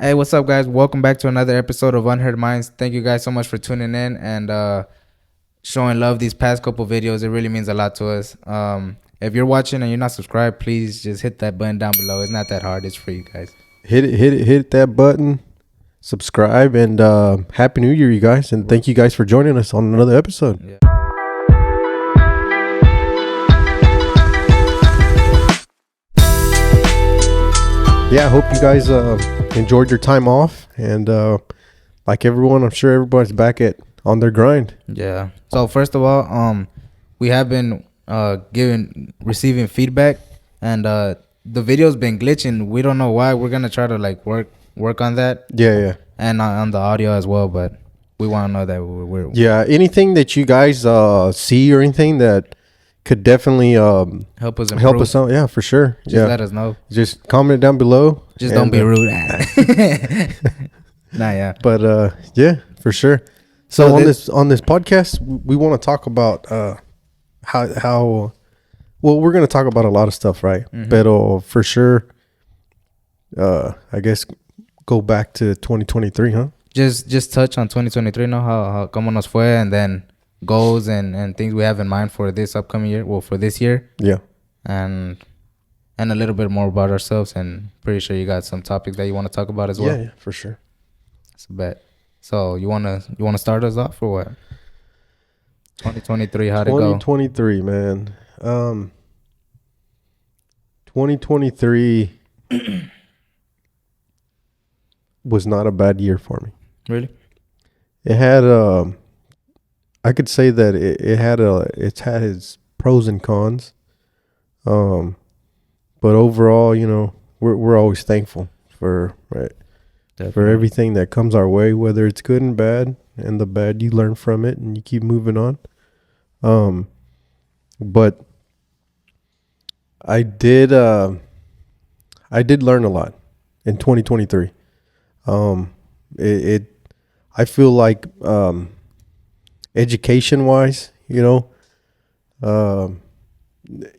Hey, what's up, guys? Welcome back to another episode of Unheard Minds. Thank you guys so much for tuning in and showing love these past couple videos. It really means a lot to us. If you're watching and you're not subscribed, please just hit that button down below. It's not that hard. It's free, guys. Hit that button, subscribe, and Happy New Year, you guys. And thank you guys for joining us on another episode. Yeah. Yeah, I hope you guys enjoyed your time off. And like everyone, I'm sure everybody's back on their grind. Yeah. So first of all, we have been receiving feedback, and the video's been glitching. We don't know why. We're gonna try to work on that. Yeah. And on the audio as well, but we want to know that we're Yeah, anything that you guys see or anything that could definitely help us out. Yeah, for sure. Just let us know. Just comment down below. Just don't be rude. Nah, yeah. But yeah, for sure. So on this podcast, we want to talk about how well, we're going to talk about a lot of stuff, right? Mm-hmm. But for sure, I guess go back to 2023, huh? Just touch on 2023, know how como nos fue, and then goals and things we have in mind for this upcoming year. Well, for this year. Yeah. And a little bit more about ourselves, and pretty sure you got some topics that you want to talk about as well. Yeah, for sure. That's a bet. So you wanna start us off or what? 2023, how'd it go? 2023, man. 2023 was not a bad year for me. Really? It had I could say that it's had its pros and cons. But overall, you know, we're always thankful for everything that comes our way, whether it's good and bad. And the bad, you learn from it and you keep moving on. But I did learn a lot in 2023. I feel like education wise, you know,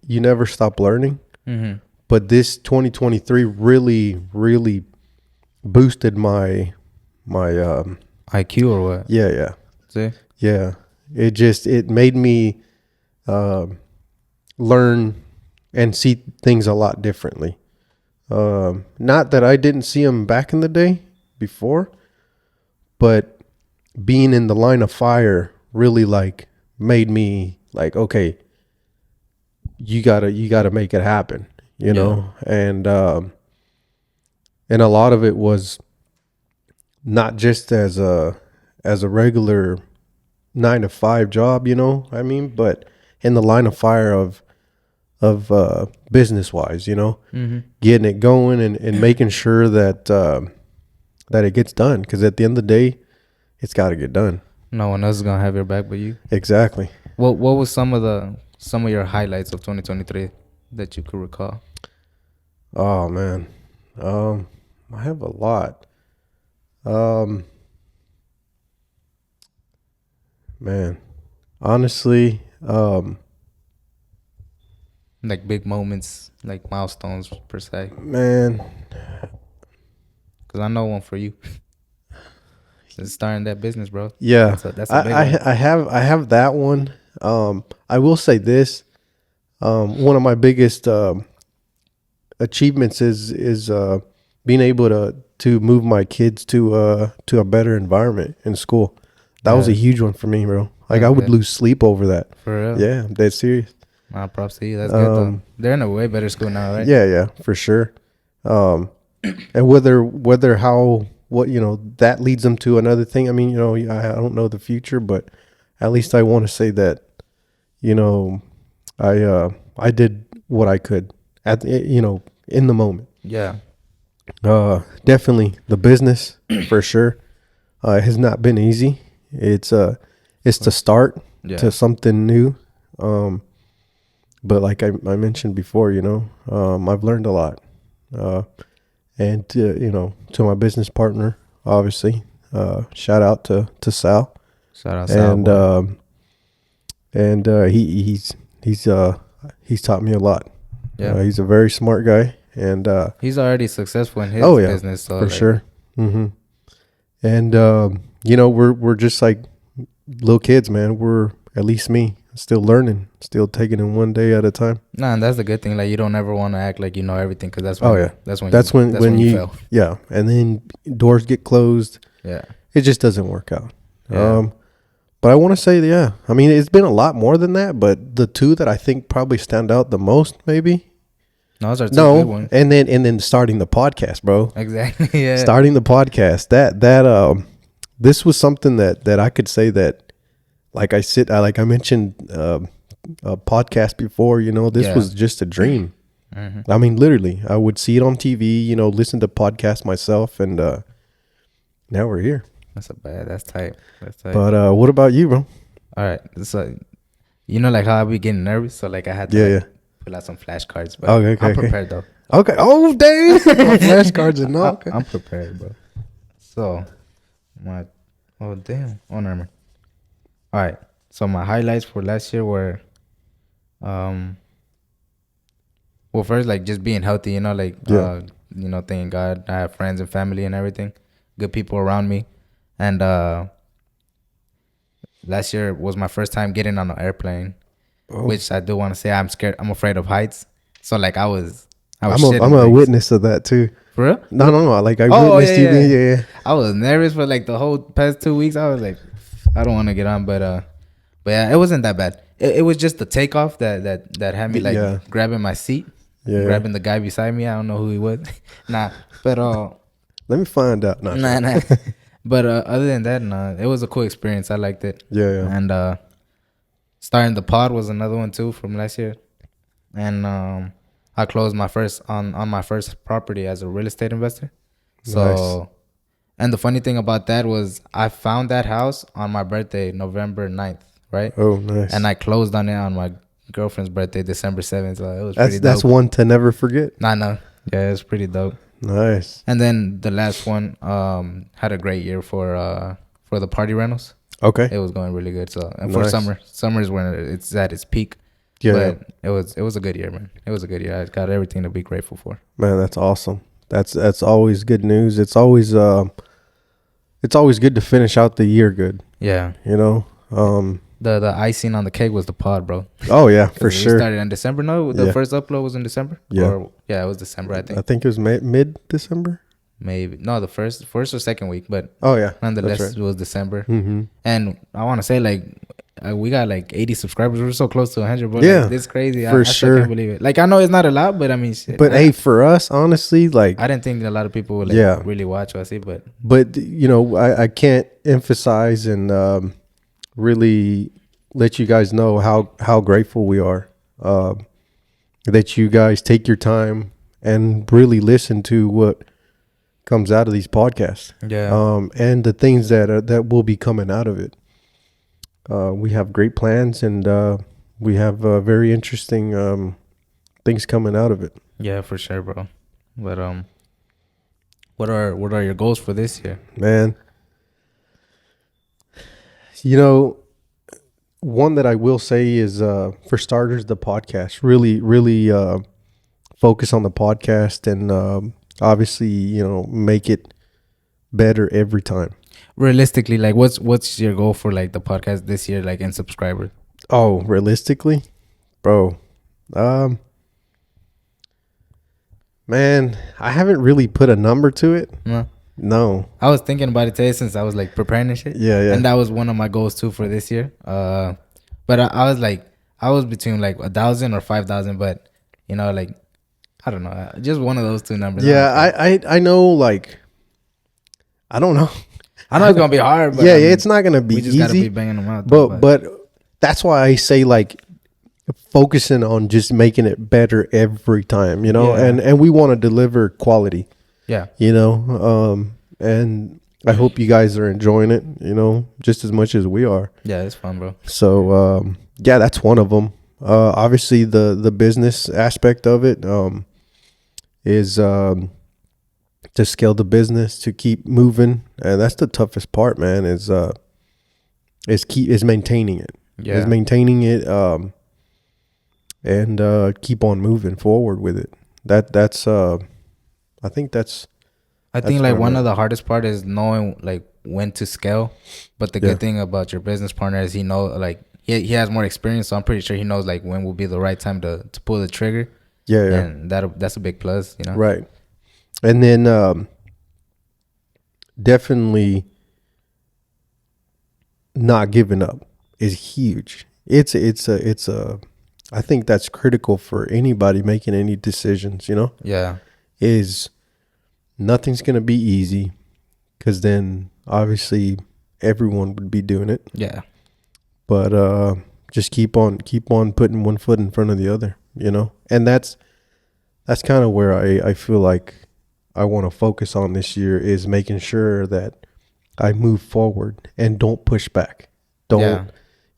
you never stop learning. Mm-hmm. But this 2023 really boosted my IQ or what? Yeah. See? Yeah. It made me learn and see things a lot differently. Not that I didn't see them back in the day before, but being in the line of fire really made me okay, you gotta make it happen, you know? And a lot of it was not just as a regular 9-to-5 job, you know, I mean, but in the line of fire of business wise, you know, mm-hmm. getting it going and making sure that it gets done. 'Cause at the end of the day, it's got to get done. No one else is going to have your back but you. Exactly. What was some of your highlights of 2023 that you could recall? Oh man. I have a lot. Man, honestly, like big moments, like milestones per se. Man, because I know one for you. It's starting that business, bro. Yeah, that's a big one. I have that one. I will say this. One of my biggest achievements is being able to move my kids to a better environment in school. That was a huge one for me, bro. I would lose sleep over that. For real? Yeah, I'm dead serious. Nah, props to you. That's good though. They're in a way better school now, right? Yeah, for sure. And what you know, that leads them to another thing. I mean, you know, I don't know the future, but at least I want to say that, you know, I did what I could in the moment. Yeah. Definitely the business for sure. It has not been easy. It's the start to something new. But like I mentioned before, you know, I've learned a lot. And you know, to my business partner, obviously, shout out to Sal. Shout out Sal. And he's taught me a lot. Yeah. He's a very smart guy, and he's already successful in his business. So for sure. Mm-hmm. And we're just like little kids, man. We're, at least me, still learning, still taking it one day at a time. Nah, and that's the good thing. Like, you don't ever want to act like you know everything, because that's Oh when yeah, that's when that's you, when you you fail. yeah, and then doors get closed. Yeah. It just doesn't work out. Yeah. But I want to say, yeah, I mean, it's been a lot more than that, but the two that I think probably stand out the most, maybe. No, those are two good No, ones. and then starting the podcast, bro. Exactly. Yeah. Starting the podcast. This was something that I could say that, like I mentioned a podcast before. This Yeah. was just a dream. Mm-hmm. I mean, literally, I would see it on TV. Listen to podcasts myself, and now we're here. That's tight. That's tight. But what about you, bro? All right. So, like how I be getting nervous. So like I had to Yeah. pull out some flashcards. But Okay, I'm prepared though. Okay. Oh, dang. Flashcards and all. Okay. I'm prepared, bro. So damn. Oh, never mind. All right. So my highlights for last year were, well, first, like, just being healthy, Yeah. thank God I have friends and family and everything, good people around me. And last year was my first time getting on an airplane, which I do want to say I'm scared. I'm afraid of heights. So like I was I'm shitting a bricks. witness of that too. For real? No. Like I Oh, witnessed yeah, you. yeah. Yeah. I was nervous for like the whole past 2 weeks. I was like, I don't want to get on, but yeah, it wasn't that bad. It was just the takeoff that had me like Yeah. grabbing my seat, grabbing the guy beside me. I don't know who he was. Nah, but Let me find out. nah. But other than that, nah, it was a cool experience. I liked it. Yeah. And starting the pod was another one too from last year, and I closed my first on my first property as a real estate investor. So, Nice. and the funny thing about that was I found that house on my birthday, November 9th, right? Oh, nice. And I closed on it on my girlfriend's birthday, December 7th. So it was pretty dope. That's one to never forget. Nah, no. Yeah, it was pretty dope. Nice. And then the last one had a great year for the party rentals. Okay. It was going really good. So, and Nice. for summer is when it's at its peak. Yeah. But it was a good year, man. It was a good year. I got everything to be grateful for. Man, that's awesome. That's always good news. It's always good to finish out the year good. Yeah. The icing on the cake was the pod, bro. Oh yeah, for We sure. started in December. No, the Yeah. first upload was in December. Yeah. It was December. I think I think it was mid-December. maybe no, the first or second week, but Oh yeah. nonetheless, That's right. it was December. Mm-hmm. And I want to say like we got like 80 subscribers. We're so close to 100, bro. Yeah, Like, it's crazy. for I still sure. can't believe it. Like I know it's not a lot, but I mean, shit. But hey, for us, honestly, like, I didn't think a lot of people would really watch us, but I can't emphasize and really let you guys know how grateful we are that you guys take your time and really listen to what comes out of these podcasts. yeah, And the things that will be coming out of it. We have great plans and we have very interesting things coming out of it. yeah, for sure, bro. But what are your goals for this year? Man, one that I will say is, for starters, the podcast. Really, really focus on the podcast and obviously, make it better every time. Realistically, like what's your goal for like the podcast this year, like in subscribers? Oh, realistically, bro, man, I haven't really put a number to it. No. I was thinking about it today since I was like preparing and shit. Yeah. And that was one of my goals too for this year. But I was between like 1,000 or 5,000, but like I don't know, just one of those two numbers. Yeah, I know, like, I don't know. I know it's gonna be hard, but Yeah, it's not gonna be we just easy. gotta be banging them out. But that's why I say, like, focusing on just making it better every time, Yeah. and we want to deliver quality, yeah, and I hope you guys are enjoying it, just as much as we are. yeah, it's fun, bro. So yeah, that's one of them. Obviously the business aspect of it is to scale the business, to keep moving, and that's the toughest part, man. Is maintaining it. Yeah, Is maintaining it, and keep on moving forward with it. That's I think that's I That's think what like I one of learned. the hardest part is knowing like when to scale. But the Yeah. good thing about your business partner is he know like he has more experience, so I'm pretty sure he knows like when will be the right time to pull the trigger, Yeah, yeah. and that's a big plus, you know. Right. And then definitely not giving up is huge. It's a I think that's critical for anybody making any decisions, Yeah, is nothing's going to be easy, cuz then obviously everyone would be doing it. yeah, But just keep on putting one foot in front of the other. And that's kind of where I feel like I want to focus on this year, is making sure that I move forward and don't push back. Don't, yeah,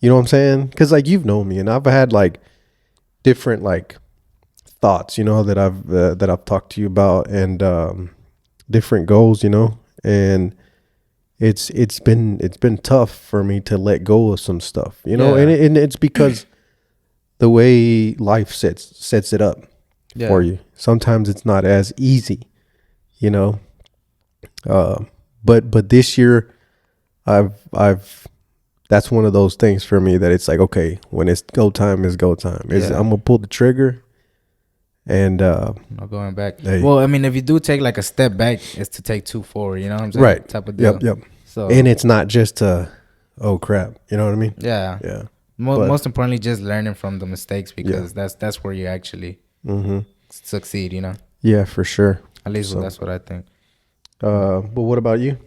you know what I'm saying? Because like you've known me, and I've had like different like thoughts, that I've talked to you about, and different goals, and it's been tough for me to let go of some stuff, and yeah, it's because the way life sets it up for yeah, you. Sometimes it's not as easy, you know. Uh, but this year, I've that's one of those things for me that it's like, okay, when it's go time, is go time. yeah. I'm gonna pull the trigger, and No going back. hey, Well, I mean, if you do take like a step back, it's to take two forward. You know what I'm saying? right, Type of yep, deal. yep. So And it's not just oh crap, you know what I mean? yeah. Yeah, but Most importantly, just learning from the mistakes, yeah, because that's where you actually mm-hmm, succeed. You know, yeah, for sure. at least So, that's what I think. but what about you?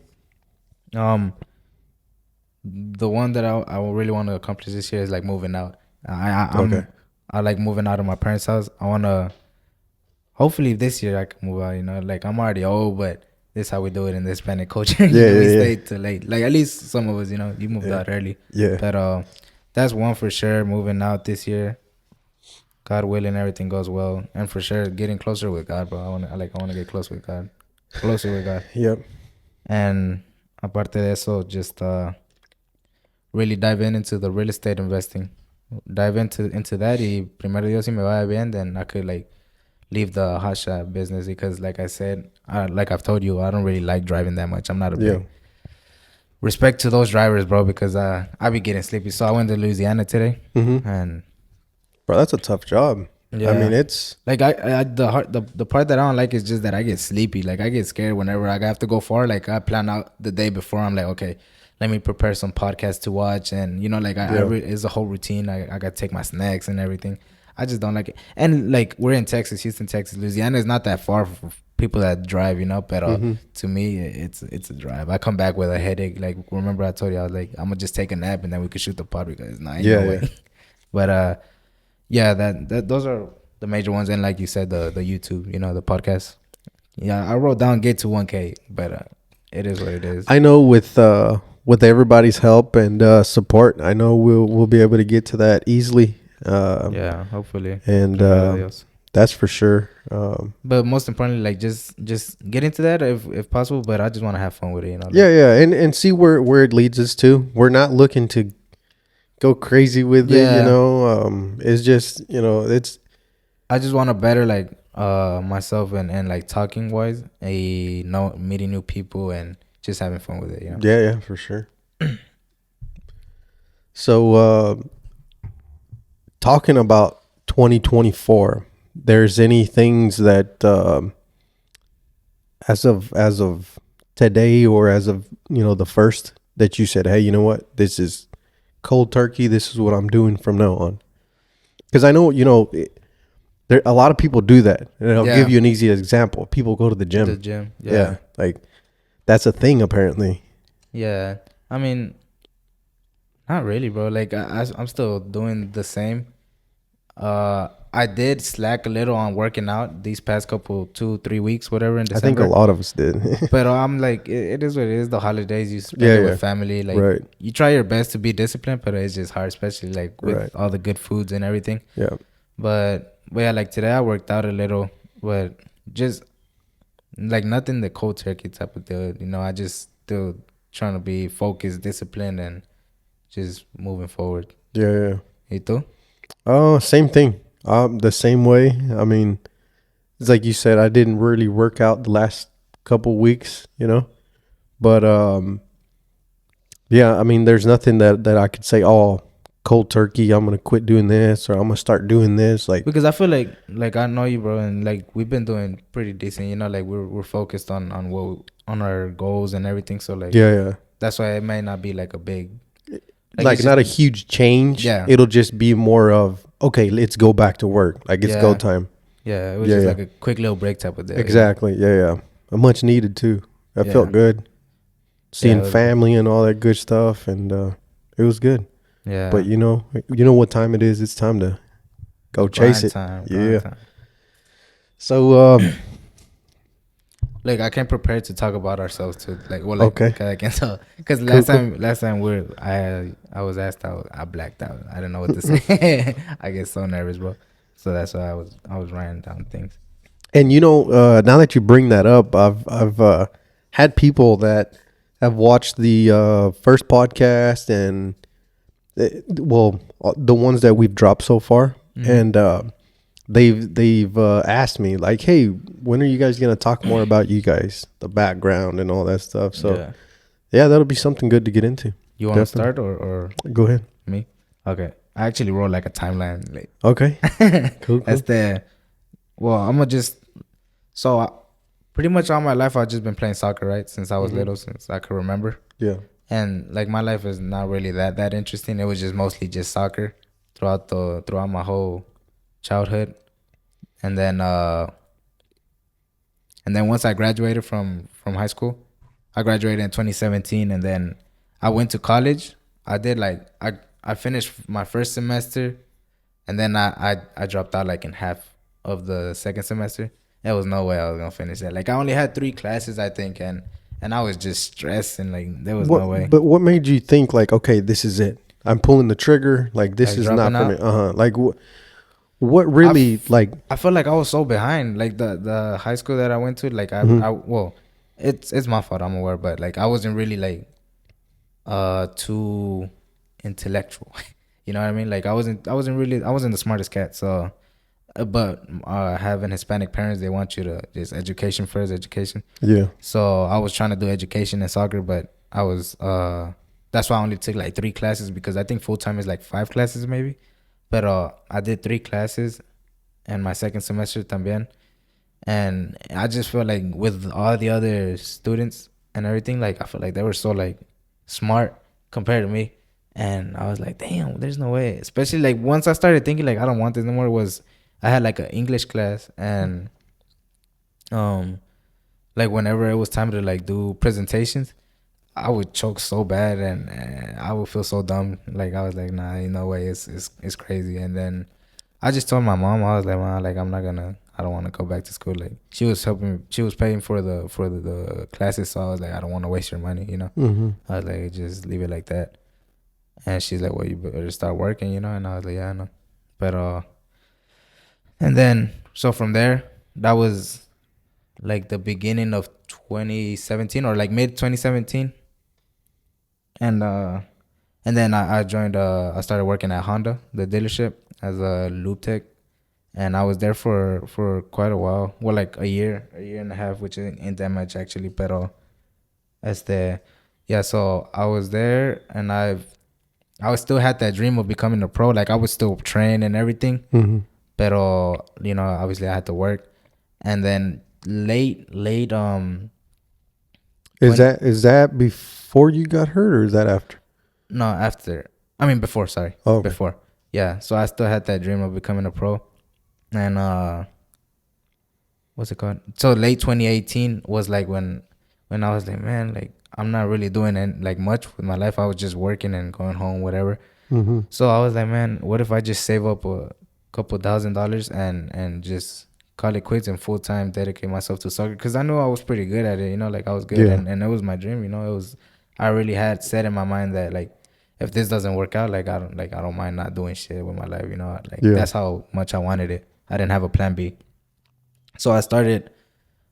Um, the one that I really want to accomplish this year is like moving out. Okay, I like moving out of my parents' house. I wanna hopefully this year I can move out. You know, like I'm already old, but this is how we do it in the Hispanic culture. You yeah, know, we yeah, yeah, stay till late. Like at least some of us. You know, you moved yeah, out early, yeah. but that's one for sure. Moving out this year, God willing, everything goes well, and for sure getting closer with God, bro. I wanna get close with God, closer with God, Yep. and aparte de eso, just really dive into the real estate investing. Dive into that. Y primero Dios, si me vaya bien, then I could like leave the hot shot business, because like I said, like I've told you, I don't really like driving that much. I'm not a Yeah. big respect to those drivers, bro, because I be getting sleepy. So I went to Louisiana today, Mm-hmm. and Bro, that's a tough job. I mean, yeah, it's like the part that I don't like is just that I get sleepy. Like I get scared whenever I have to go far. Like I plan out the day before. I'm like, okay, let me prepare some podcasts to watch, and like yeah, it's a whole routine. I got to take my snacks and everything. I just don't like it. And like we're in Texas, Houston, Texas. Louisiana is not that far for people that drive, but mm-hmm. to me, it's a drive. I come back with a headache. Like remember I told you I was like, I'm gonna just take a nap and then we could shoot the pod, because ain't Yeah, no yeah, way. But yeah, that those are the major ones, and like you said, the YouTube, the podcast. Yeah, I wrote down get to 1K, but it is what it is. I know with everybody's help and support, I know we'll be able to get to that easily. Yeah, hopefully. And Primero Dios. that's for sure. But most importantly, like just get into that if possible. But I just want to have fun with it, Yeah, yeah, and see where it leads us to. We're not looking to go crazy with it, Yeah, It's just, it's I just want to better like myself and like talking wise, meeting new people and just having fun with it. yeah, yeah, for sure. So talking about 2024, there's any things that as of today, or as of the first, that you said, hey, you know what, this is cold turkey, this is what I'm doing from now on? Because I know there a lot of people do that, and I'll give Yeah, you an easy example. People go to the the gym. gym. Yeah, Yeah, like that's a thing apparently. yeah. I mean, not really, bro. Like I'm still doing the same. I did slack a little on working out these past couple 2-3 weeks, whatever, in I think a December. lot of us did. But I'm like, it is what it is. The holidays, you spend Yeah, it yeah, with family. Like right, you try your best to be disciplined, but it's just hard, especially like with right. all the good foods and everything. Yeah, But yeah, like today I worked out a little, but just like nothing the cold turkey type of deal. I just still trying to be focused, disciplined, and just moving forward. yeah, yeah. You too? Oh, same thing. The same way. I mean, it's like you said, I didn't really work out the last couple weeks, you know. But yeah, I mean, there's nothing that I could say. Oh, cold turkey. I'm gonna quit doing this, or I'm gonna start doing this. Like, Because I feel like I know you, bro, and like we've been doing pretty decent. You know, like we're focused on our goals and everything. So like yeah. that's why it may not be like a big Like it's not a just huge change. yeah It'll just be more of okay, let's go back to work. Like it's go yeah time. yeah. It was Yeah, just yeah. like a quick little break type of deal. Exactly. Yeah, yeah. Much needed too. That Yeah, felt good. yeah, Seeing it was good. family and all that good stuff, and it was good. Yeah, But you know what time it is. It's time to go chase grind it. time, grind Yeah. time. So Like I can't prepare to talk about ourselves too. Like well, like okay, I can tell because cool, cool. last time I was asked I blacked out. I didn't know what to say. I get so nervous, bro. So that's why I was writing down things. And now that you bring that up, I've had people that have watched the first podcast and the ones that we've dropped so far, Mm-hmm. and they've asked me like, hey, when are you guys gonna talk more about you guys, the background and all that stuff? So Yeah. yeah, that'll be something good to get into. You want to Definitely. start or Go ahead. me? Okay. I actually wrote like a timeline. Like Okay. Cool. that's the well. I'm gonna just so pretty much all my life I've just been playing soccer, right? Since I was Mhm. little, since I could remember. Yeah. And like my life is not really that interesting. It was just mostly just soccer throughout my whole childhood. And then once I graduated from high school, I graduated in 2017 and then I went to college. I did like I finished my first semester and then I dropped out like in half of the second semester. There was no way I was gonna finish that. Like I only had 3 classes I think and I was just stressed and like there was no way. But what made you think like, okay, this is it? I'm pulling the trigger. Like this Like is not dropping for me. out. Like what really like? I felt like I was so behind. Like the high school that I went to, like Mhm. I well, it's my fault. I'm aware, but like I wasn't really like too intellectual. You know what I mean? Like I wasn't the smartest cat. So, but having Hispanic parents, they want you to just education first, education. Yeah. So I was trying to do education and soccer, but I was that's why I only took like 3 classes because I think full time is like 5 classes maybe. But I did 3 classes and my second semester también. And I just feel like with all the other students and everything, like I feel like they were so like smart compared to me. And I was like, damn, there's no way. Especially like once I started thinking like I don't want this no more was I had like an English class and um like whenever it was time to like do presentations, I would choke so bad and I would feel so dumb. Like I was like, nah, ain't no way. It's crazy. And then I just told my mom, I was like, Mom, like I don't want to go back to school. Like she was helping, she was paying for the classes, so I was like, I don't want to waste your money, you know. Mm-hmm. I was like, just leave it like that. And she's like, well, you better start working, you know. And I was like, yeah, I know. But and then so from there, that was like the beginning of 2017 or like mid 2017, and then I joined. I started working at Honda, the dealership, as a lube tech, and I was there for quite a while. Well, like a year and a half, which ain't that much actually. Pero, yeah. So I was there, and I was still had that dream of becoming a pro. Like I was still trained and everything. Mm-hmm. Pero you know, obviously I had to work, and then late Is when that before you got hurt or is that after? no after I mean before sorry Oh, okay. before yeah. So I still had that dream of becoming a pro, and what's it called? So late 2018 was like when I was like, man, like I'm not really doing like much with my life. I was just working and going home, whatever. Mm-hmm. So I was like, man, what if I just save up a couple $1,000 and just call it quits and full time dedicate myself to soccer? Because I knew I was pretty good at it, you know, like I was good, Yeah. and it was my dream, you know. It was I really had set in my mind that like if this doesn't work out, like I don't mind not doing shit with my life, you know. Like Yeah. that's how much I wanted it. I didn't have a plan B. So I started.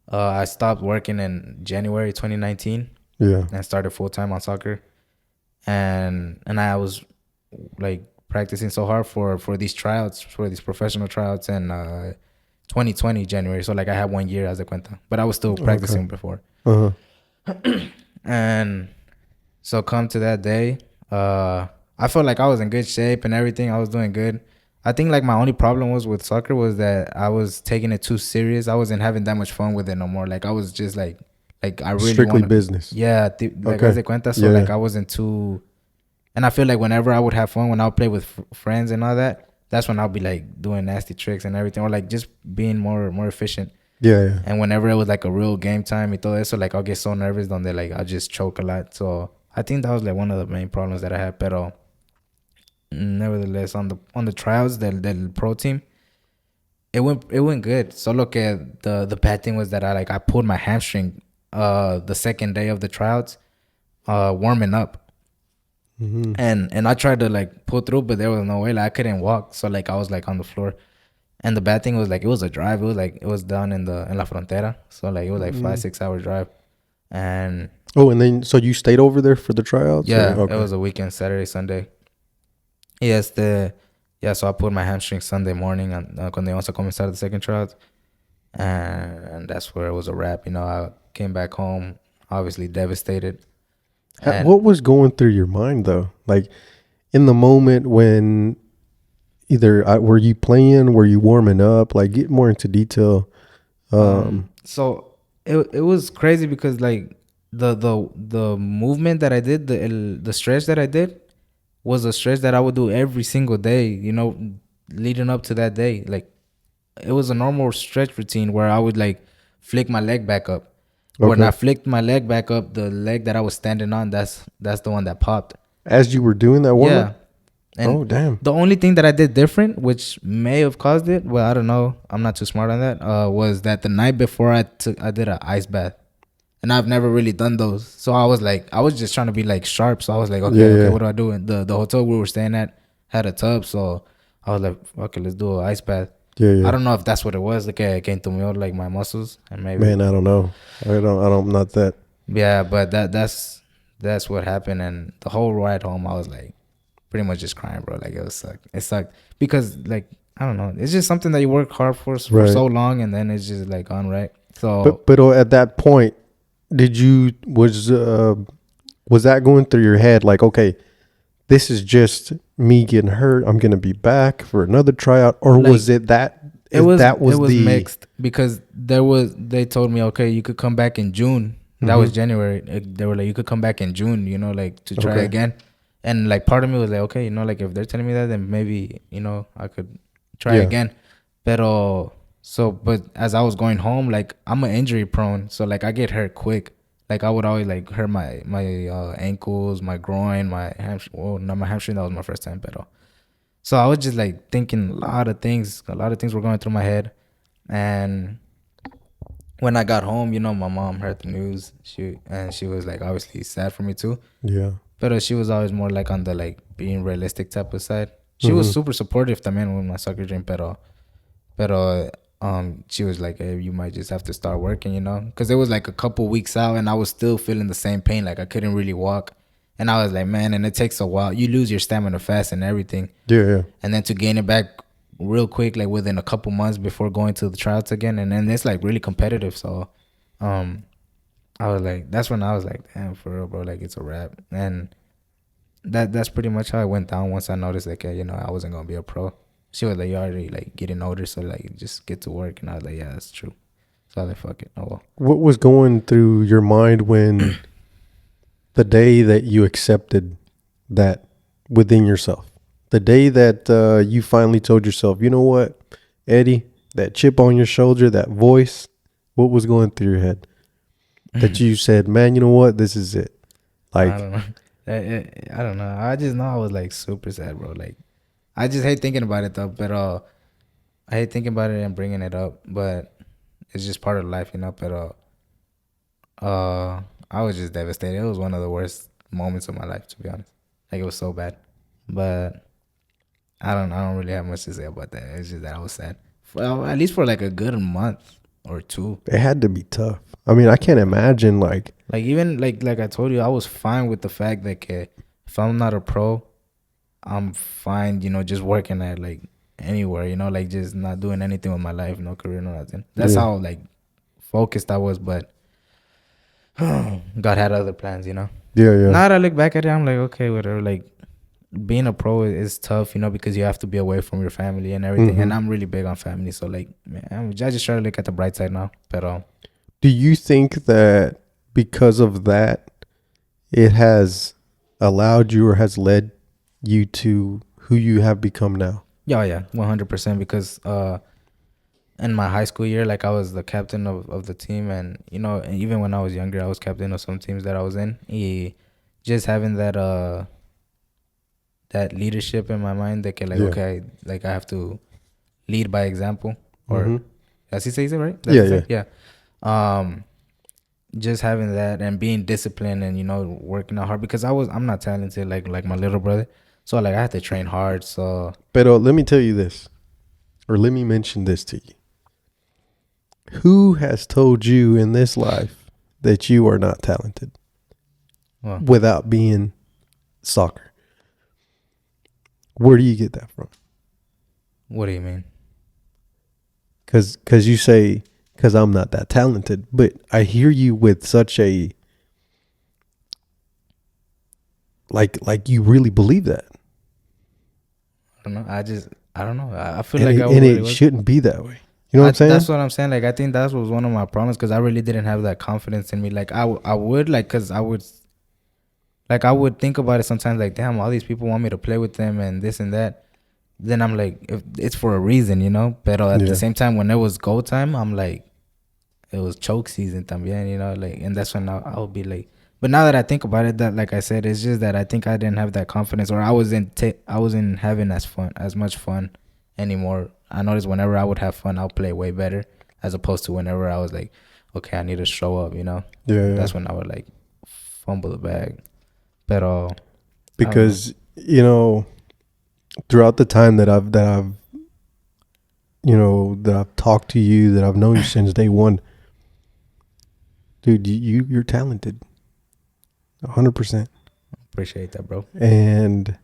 I stopped working in January 2019 Yeah. and started full time on soccer, and I was like practicing so hard for these tryouts, for these professional tryouts, and 2020 January. So like I had 1 year as a cuenta, but I was still practicing before. Uh-huh. And so come to that day, I felt like I was in good shape and everything. I was doing good. I think like my only problem was with soccer was that I was taking it too serious. I wasn't having that much fun with it no more. Like I was just like I really Strictly want business. Yeah, like Okay. as de cuenta. So Yeah. like I wasn't too. And I feel like whenever I would have fun, when I would play with friends and all that, that's when I'll be like doing nasty tricks and everything, or like just being more efficient. Yeah. And whenever it was like a real game time y todo eso, like I'll get so nervous donde like I'll just choke a lot. So I think that was like one of the main problems that I had. Pero nevertheless, on the tryouts del pro team, it went good. Solo que the bad thing was that I pulled my hamstring the second day of the tryouts, warming up. Mm-hmm. And I tried to like pull through, but there was no way. Like I couldn't walk, so like I was like on the floor. And the bad thing was like it was a drive. It was down in La Frontera, so like it was like 5-6 hour drive. And and then so you stayed over there for the tryouts? yeah, Okay. it was a weekend, Saturday, Sunday. So I pulled my hamstring Sunday morning, and cuando íbamos a comenzar the second tryouts, and that's where it was a wrap. I came back home, obviously devastated. What was going through your mind though? Like in the moment when either were you playing, were you warming up? Like get more into detail. So it was crazy because like the movement that I did, the stretch that I did was a stretch that I would do every single day, leading up to that day. Like it was a normal stretch routine where I would like flick my leg back up. When I flicked my leg back up, the leg that I was standing on, that's the one that popped. As you were doing that warm up? And oh damn. The only thing that I did different, which may have caused it, well, I don't know, I'm not too smart on that, was that the night before I did an ice bath. And I've never really done those. So I was just trying to be like sharp. So I was like, okay, what do I do? And the hotel we were staying at had a tub. So I was like, okay, let's do an ice bath. Yeah. I don't know if that's what it was. Like it came to me like my muscles and maybe. Man, I don't know. I'm not that. Yeah, but that's what happened. And the whole ride home, I was like pretty much just crying, bro. Like it sucked because like, I don't know. It's just something that you work hard for so long, and then it's just like gone, right? So but at that point, was that going through your head like, okay, this is just me getting hurt, I'm gonna be back for another tryout, or like, was it that it was mixed? Because they told me, okay, you could come back in June. That was January. They were like, you could come back in June, like to try again. And like part of me was like, okay, like if they're telling me that, then maybe I could try again. But as I was going home, like I'm an injury prone, so like I get hurt quick. Like I would always like hurt my ankles, my groin, my hamstring. Well, not my hamstring. That was my first time, but so I was just like thinking a lot of things. A lot of things were going through my head, and when I got home, my mom heard the news. She was like obviously sad for me too. Yeah. But she was always more like on the like being realistic type of side. She was super supportive también with my soccer dream, pero she was like, hey, you might just have to start working, because it was like a couple weeks out and I was still feeling the same pain. Like I couldn't really walk. And I was like, man, and it takes a while. You lose your stamina fast and everything. Yeah. And then to gain it back real quick, like within a couple months before going to the tryouts again. And then it's like really competitive. So I was like, that's when I was like, damn, for real, bro, like it's a wrap. And that's pretty much how it went down once I noticed like, I wasn't going to be a pro. She was like, you're already like getting older, so like just get to work. And I was like, yeah, that's true. So I was like, fuck it. Oh well. What was going through your mind when the day that you accepted that within yourself? The day that you finally told yourself, you know what, Eddie, that chip on your shoulder, that voice, what was going through your head? That you said, man, you know what, this is it. Like I don't know. I don't know. I just know I was like super sad, bro. Like I just hate thinking about it though, but I hate thinking about it and bringing it up, but it's just part of life, But I was just devastated. It was one of the worst moments of my life, to be honest. Like it was so bad, but I don't really have much to say about that. It's just that I was sad, at least for like a good month or two. It had to be tough. I mean, I can't imagine like even like I told you, I was fine with the fact that if I'm not a pro, I'm fine, just working at like anywhere, you know, like just not doing anything with my life, no career, no nothing. That's Yeah. how like focused I was, but God had other plans, you know. Yeah, yeah. Now that I look back at it, I'm like, okay, whatever. Like being a pro is tough, you know, because you have to be away from your family and everything. And Mhm. I'm really big on family, so like, man, I just try to look at the bright side now. But Do you think that because of that, it has allowed you or has led you to who you have become now? yeah, 100%. Because in my high school year, like I was the captain of the team, and you know, and even when I was younger, I was captain of some teams that I was in. Just having that leadership in my mind, that can like, Yeah. okay, like I have to lead by example, or Mm-hmm. as he says it, right? Yeah, yeah. Yeah. Just having that and being disciplined and, you know, working out hard, because I'm not talented like my little brother, so like I had to train hard. So But let me tell you this, or let me mention this to you. Who has told you in this life that you are not talented well, without being soccer? Where do you get that from? what do you mean? Because you say, because I'm not that talented, but I hear you with such a, like you really believe that. I don't know. I don't know. I feel And like it, I and really it was. shouldn't be that way. You know what I'm saying? That's what I'm saying. Like I think that was one of my problems, because I really didn't have that confidence in me. Like I would like, because I would think about it sometimes, like, damn, all these people want me to play with them and this and that. Then I'm like, if it's for a reason, you know. But at the Yeah. same time, when it was go time, I'm like, it was choke season también, you know, like, and that's when I would be like. But now that I think about it, that, like I said, it's just that I think I didn't have that confidence, or I wasn't having as much fun anymore. I noticed whenever I would have fun, I'll play way better, as opposed to whenever I was like, okay, I need to show up, you know. Yeah, yeah. That's when I would like fumble the bag. But Because, you know, throughout the time that I've that I've talked to you, that I've known you since day one, dude, you're talented, 100%. appreciate that, bro. And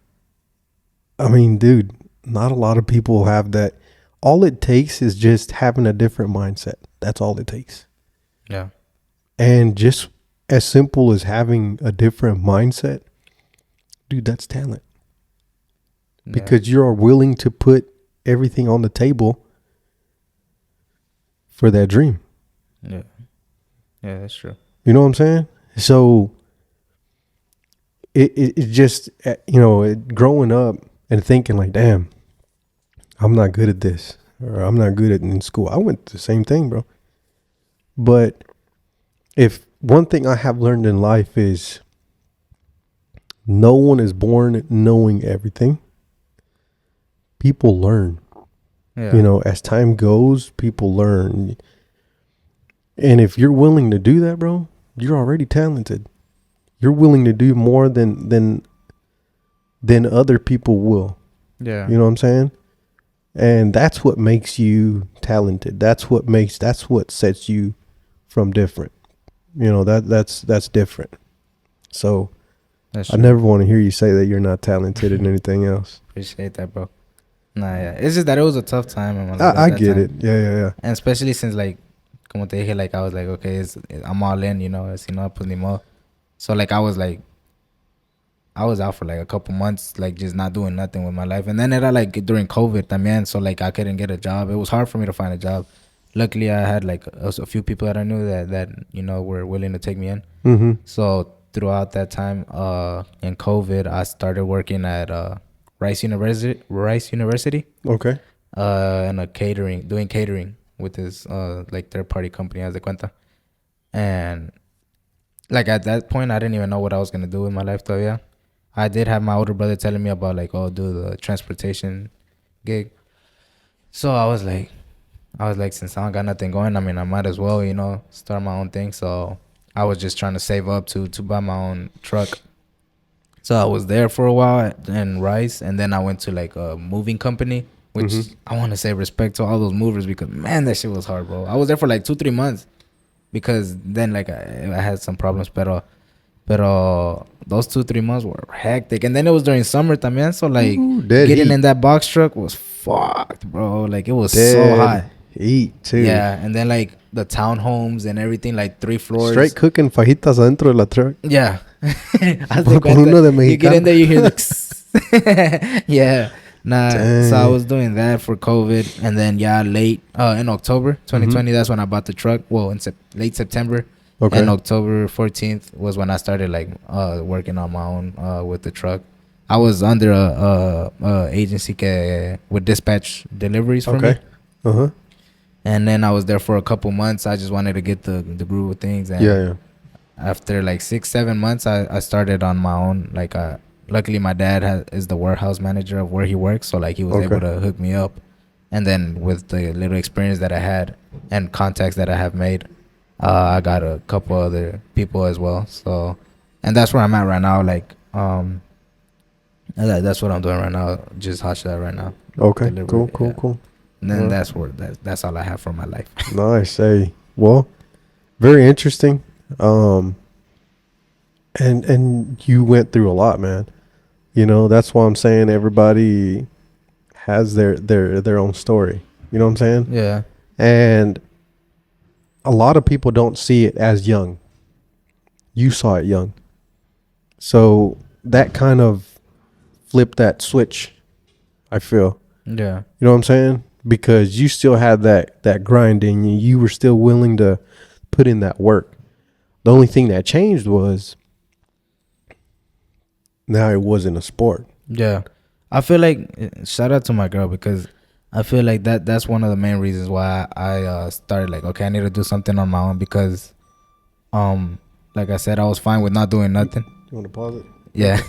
I mean, dude, not a lot of people have that. All it takes is just having a different mindset. That's all it takes. Yeah. And just as simple as having a different mindset, dude, that's talent. Yeah. Because you are willing to put everything on the table for that dream. Yeah. Yeah, that's true. You know what I'm saying? So it just, growing up and thinking like, damn, I'm not good at this, or I'm not good at in school. I went through the same thing, bro. But if one thing I have learned in life is no one is born knowing everything. People learn. Yeah. You know, as time goes, people learn. And if you're willing to do that, bro, you're already talented. You're willing to do more than other people will. Yeah. You know what I'm saying? And that's what makes you talented. That's what sets you from different. You know, that's different. So That's I true. never want to hear you say that you're not talented in anything else. Appreciate that, bro. Nah, yeah. It's just that it was a tough time in my life. I at that get time. it. Yeah. And especially since, like, como te dije, like, I was like, okay, I'm all in, you know, pues ni modo. So, like, I was out for, like, a couple months, like, just not doing nothing with my life. And then era, like, during COVID también, so, like, I couldn't get a job. It was hard for me to find a job. Luckily, I had, like, a few people that I knew that you know, were willing to take me in. Mm-hmm. So, throughout that time, in COVID, I started working at Rice University. Okay. And doing catering with this like third party company, as de cuenta. And like at that point, I didn't even know what I was gonna do with my life todavía. I did have my older brother telling me about, like, oh, do the transportation gig. So I was like, since I don't got nothing going, I mean, I might as well, you know, start my own thing. So I was just trying to save up to buy my own truck. So I was there for a while in Rice, and then I went to, like, a moving company, which I want to say respect to all those movers, because, man, that shit was hard, bro. I was there for like 2-3 months, because then, like, I had some problems, pero those 2-3 months were hectic. And then it was during summer también, so, like, Dead getting heat. in that box truck was fucked, bro. Like it was so hot. Dead heat too. Yeah, and then like the townhomes and everything, like 3 floors. Straight cooking fajitas adentro de la truck. Yeah. Haz de Por uno de cuenta, you get in mexicano. there, you hear the yeah. Nah, so I Dang. was doing that for COVID, and then late in October 2020, that's when I bought the truck. Well, in late September, Okay. and October 14th was when I started like working on my own with the truck. I was under a agency que would dispatch deliveries for me, Okay. Uh-huh. and then I was there for a couple months. I just wanted to get the groove of things, and Yeah. after like 6-7 months, I started on my own. Like luckily my dad is the warehouse manager of where he works, so like he was Okay. able to hook me up, and then with the little experience that I had and contacts that I have made, I got a couple other people as well. So, and that's where I'm at right now. Like that's what I'm doing right now. Just hot shot right now. Okay. Delivery, yeah. Cool. And then Alright. that's all I have for my life. Nice. Hey, well, very interesting. And you went through a lot, man. You know, that's why I'm saying everybody has their own story. You know what I'm saying? Yeah. And a lot of people don't see it as young. You saw it young. So that kind of flipped that switch, I feel. Yeah. You know what I'm saying? Because you still had that grind in you. You were still willing to put in that work. The only thing that changed was now it wasn't a sport. Yeah. I feel like shout out to my girl, because I feel like that's one of the main reasons why I started like, okay, I need to do something on my own, because like I said, I was fine with not doing nothing. You want to pause it? Yeah.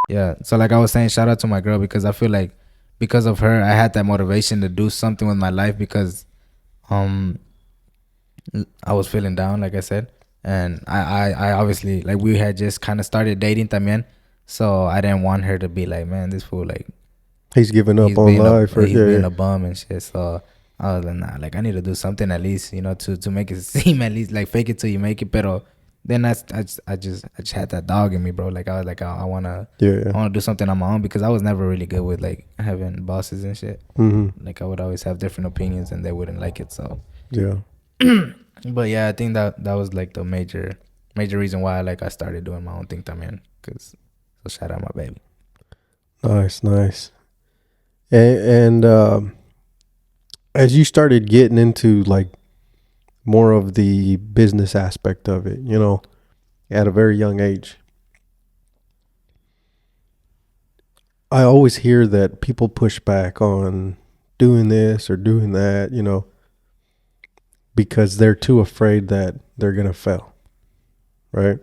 Yeah. So like I was saying, shout out to my girl, because I feel like because of her, I had that motivation to do something with my life, because I was feeling down, like I said. And I obviously, like, we had just kind of started dating también. So I didn't want her to be like, man, this fool, like, He's giving up he's on life. he's being a bum and shit. So I was like, nah, like, I need to do something at least, you know, to make it seem at least like fake it till you make it. Pero then I just had that dog in me, bro. Like I was like, I wanna do something on my own, because I was never really good with like having bosses and shit. Mm-hmm. Like I would always have different opinions and they wouldn't like it. So Yeah. but yeah, I think that was like the major reason why like I started doing my own thing también. Cause so shout out my baby. Nice. And as you started getting into like more of the business aspect of it, you know, at a very young age, I always hear that people push back on doing this or doing that, you know, because they're too afraid that they're going to fail. Right?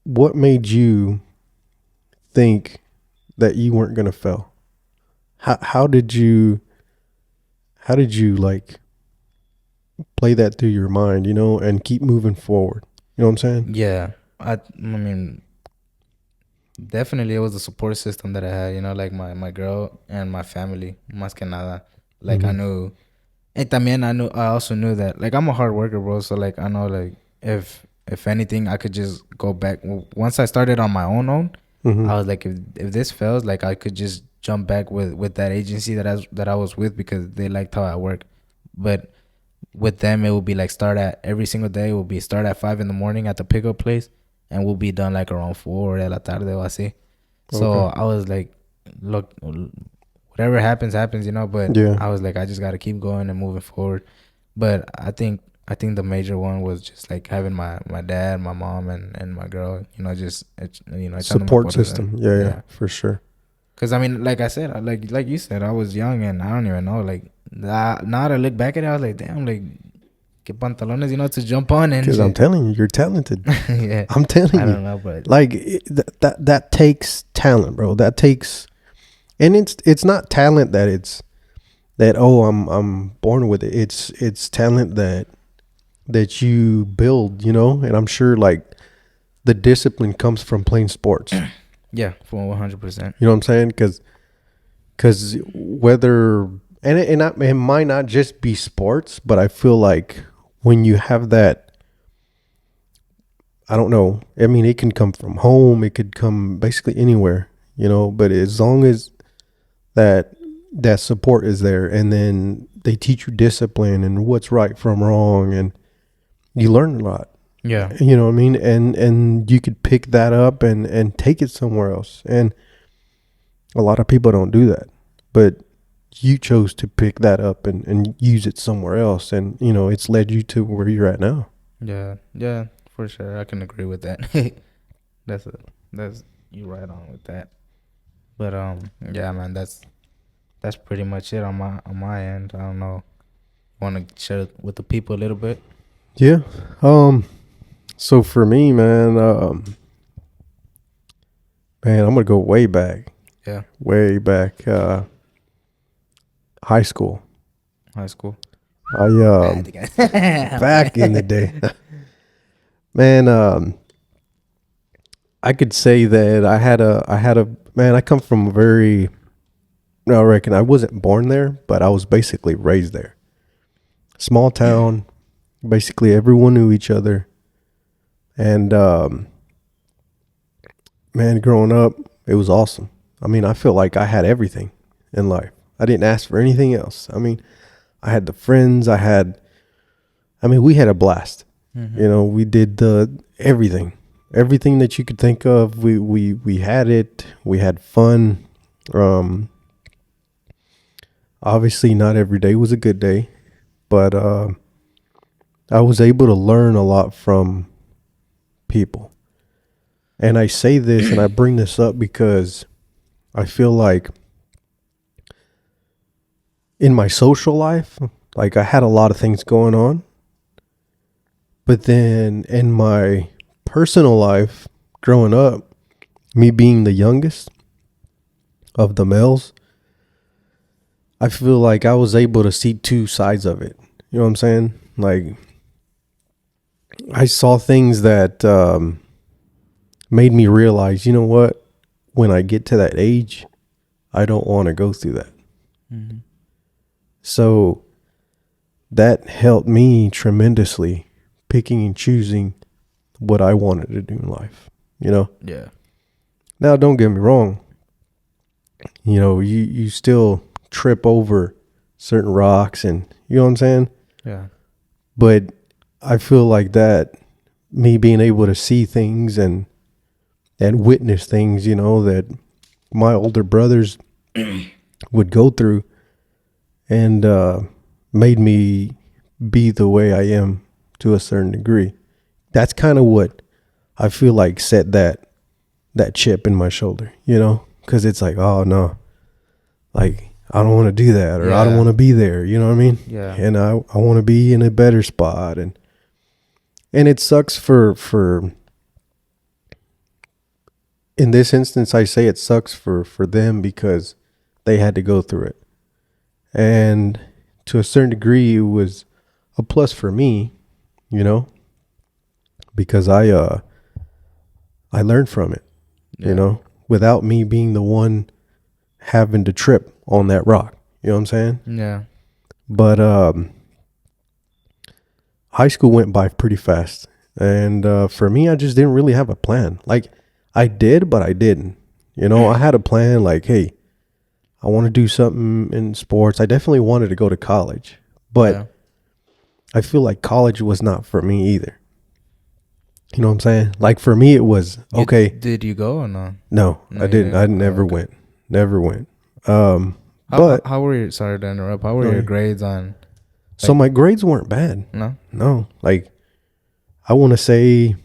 What made you think that you weren't going to fail? How did you like play that through your mind, you know, and keep moving forward? You know what I'm saying? Yeah. I mean, definitely it was the support system that I had, you know, like my girl and my family, más que nada. Like I knew, and también I also knew that like I'm a hard worker, bro. So like I know like if anything I could just go back. Once I started on my own, I was like, if this fails, like I could just jump back with that agency that I was with, because they liked how I work. But with them, it would be like every single day. It would be start at 5 a.m. at the pickup place, and we'll be done like around 4 de la tarde o así. So I was like, look, whatever happens, you know. But I was like, I just gotta keep going and moving forward. But I think the major one was just like having my dad, my mom, and my girl. You know, just support system. Yeah, for sure. Cause I mean, like I said, like you said, I was young and I don't even know. Like now that I look back at it, I was like, damn, like que pantalones, you know, to jump on and. Because I'm telling you, you're talented. Yeah, I'm telling you. I don't know, but like that takes talent, bro. That takes, and it's not talent that I'm born with it. It's talent that you build, you know. And I'm sure like the discipline comes from playing sports. Yeah, for 100%. You know what I'm saying? Because whether and it might not just be sports, but I feel like when you have that, I don't know. I mean, it can come from home. It could come basically anywhere. but as long as that support is there, and then they teach you discipline and what's right from wrong, and you learn a lot. Yeah. You know what I mean? And you could pick that up and take it somewhere else. And a lot of people don't do that. But you chose to pick that up and use it somewhere else. And, it's led you to where you're at now. Yeah. Yeah, for sure. I can agree with that. that's you right on with that. But yeah, man, that's pretty much it on my end. I don't know. Want to share with the people a little bit? Yeah. So for me, man, I'm gonna go way back. Yeah. Way back. High school. High school. Back in the day. Man, I could say that I had a man, I come from a very, I reckon I wasn't born there, but I was basically raised there. Small town, basically everyone knew each other. And man, growing up, it was awesome. I mean, I feel like I had everything in life. I didn't ask for anything else. I mean, I had the friends, we had a blast. Mm-hmm. We did everything that you could think of. We had it. We had fun. Obviously not every day was a good day, but I was able to learn a lot from people. And I say this and I bring this up because I feel like in my social life, like I had a lot of things going on. But then in my personal life, growing up, me being the youngest of the males, I feel like I was able to see two sides of it. You know what I'm saying? Like, I saw things that made me realize, you know what? When I get to that age, I don't want to go through that. Mm-hmm. So that helped me tremendously, picking and choosing what I wanted to do in life, Yeah. Now, don't get me wrong. You still trip over certain rocks and, you know what I'm saying? Yeah. But I feel like that, me being able to see things and witness things, that my older brothers would go through, and made me be the way I am to a certain degree. That's kind of what I feel like set that chip in my shoulder, because it's like, oh no, like I don't want to do that, or I don't want to be there. You know what I mean? Yeah. And I want to be in a better spot, and it sucks for in this instance. I say it sucks for them because they had to go through it, and to a certain degree, it was a plus for me, because I learned from it, without me being the one having to trip on that rock. You know what I'm saying? Yeah. But high school went by pretty fast. And for me, I just didn't really have a plan. Like, I did, but I didn't. I had a plan like, hey, I want to do something in sports. I definitely wanted to go to college. But I feel like college was not for me either. You know what I'm saying? Like, for me, it was, okay. Did you go or no? No, I didn't. I never went. Never went. But how were your, sorry to interrupt, how were your grades on? So my grades weren't bad. No. Like, I want to say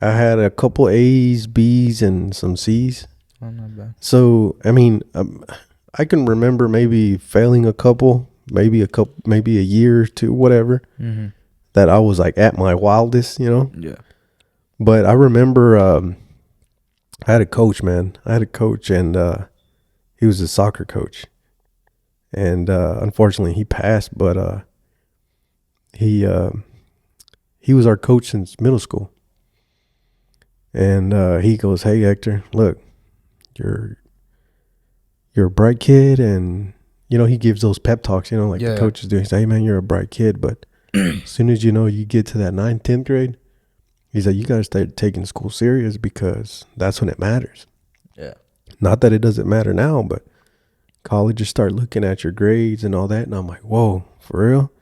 I had a couple A's, B's, and some C's. Oh, not bad. So, I can remember maybe failing a couple, maybe a year or two, whatever, that I was like at my wildest, Yeah. But I remember I had a coach, man. And he was a soccer coach. And unfortunately, he passed, but he was our coach since middle school. And he goes, "Hey, Hector, look, you're a bright kid." And, he gives those pep talks, the coaches do. He says, "Hey, man, you're a bright kid, but as soon as, you get to that 9th, 10th grade, he's like, you got to start taking school serious because that's when it matters." Yeah. Not that it doesn't matter now, but colleges start looking at your grades and all that, and I'm like, whoa, for real?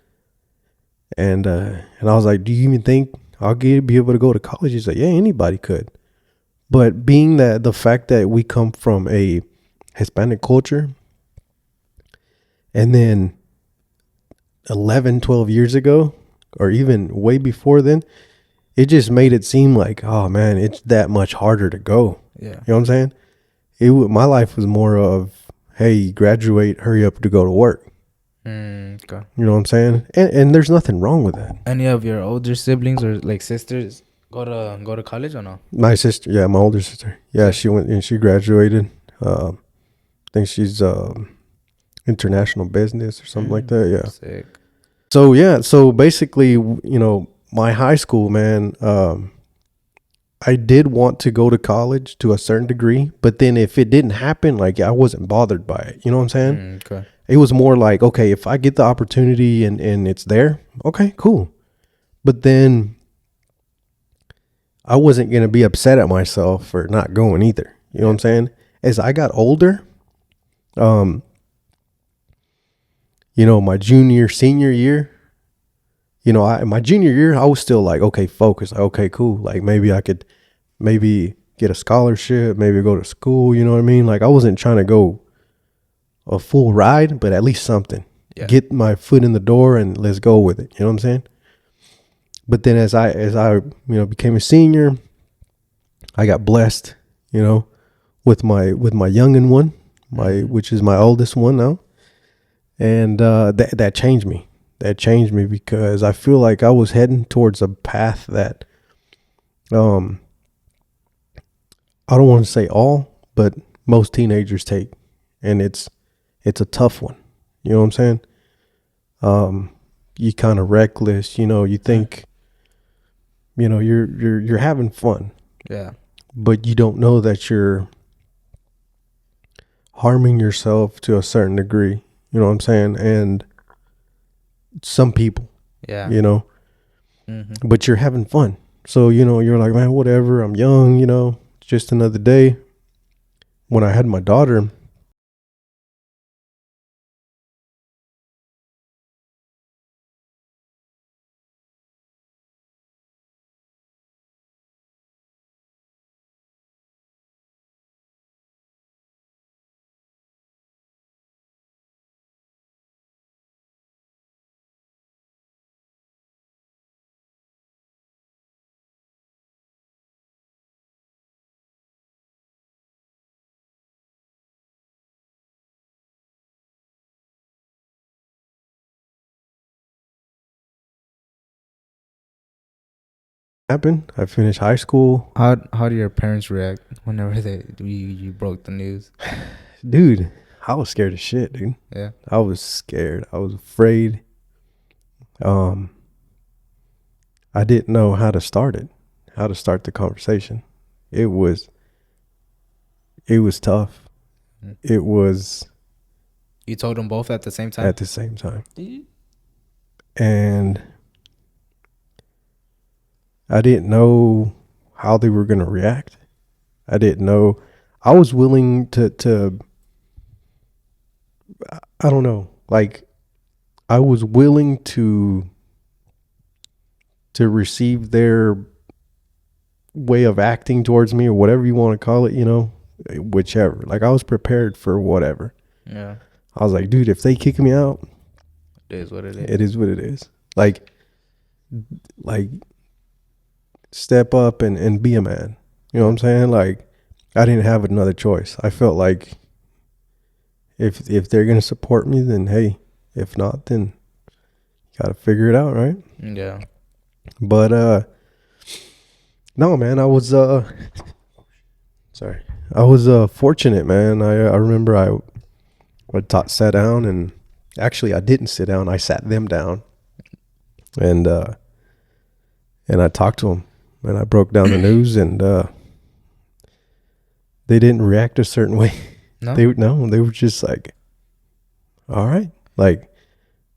And I was like, do you even think I'll be able to go to college? He's like, yeah, anybody could. But being that the fact that we come from a Hispanic culture, and then 11, 12 years ago, or even way before then, it just made it seem like, oh man, it's that much harder to go. Yeah. You know what I'm saying? My life was more of, hey, graduate, hurry up to go to work. Okay. You know what I'm saying? And there's nothing wrong with that. Any of your older siblings or like sisters go to college or no? My sister, yeah, my older sister, yeah, she went and she graduated. I think she's international business or something like that. Yeah. Sick. So basically, you know, my high school, man, I did want to go to college to a certain degree, but then if it didn't happen, like I wasn't bothered by it. You know what I'm saying? Okay. It was more like, okay, if I get the opportunity and it's there, okay, cool. But then I wasn't going to be upset at myself for not going either. You know what I'm saying? As I got older, you know, my junior, senior year, you know, my junior year, I was still like, okay, focus. Like, okay, cool. Like maybe I could get a scholarship, maybe go to school. You know what I mean? Like I wasn't trying to go a full ride, but at least something. Yeah. Get my foot in the door and let's go with it. You know what I'm saying? But then as I you know became a senior, I got blessed, you know, with my youngin' one, which is my oldest one now, and that changed me. That changed me because I feel like I was heading towards a path that I don't want to say all, but most teenagers take, and it's a tough one. You know what I'm saying? You kind of reckless, you know, you think, you know, you're having fun. Yeah. But you don't know that you're harming yourself to a certain degree. You know what I'm saying? And some people, you know, but you're having fun. So, you know, you're like, man, whatever. I'm young, you know, it's just another day. When I had my daughter, happened. I finished high school. How do your parents react whenever you broke the news? Dude, I was scared as shit, dude. Yeah. I was scared. I was afraid. I didn't know how to start the conversation. It was tough. It was. You told them both at the same time? At the same time. And I didn't know how they were going to react. I didn't know. I was willing to I don't know. Like, I was willing to receive their way of acting towards me, or whatever you want to call it, you know, whichever. Like, I was prepared for whatever. Yeah. I was like, dude, if they kick me out, it is what it is. It is what it is. Like step up and be a man. You know what I'm saying? Like, I didn't have another choice. I felt like if they're going to support me, then hey. If not, then you got to figure it out, right? Yeah. But no, man, I was sorry. I was fortunate, man. I remember I sat down, and actually I didn't sit down. I sat them down, and I talked to them, and I broke down the news, and they didn't react a certain way. No? They were just like, all right, like,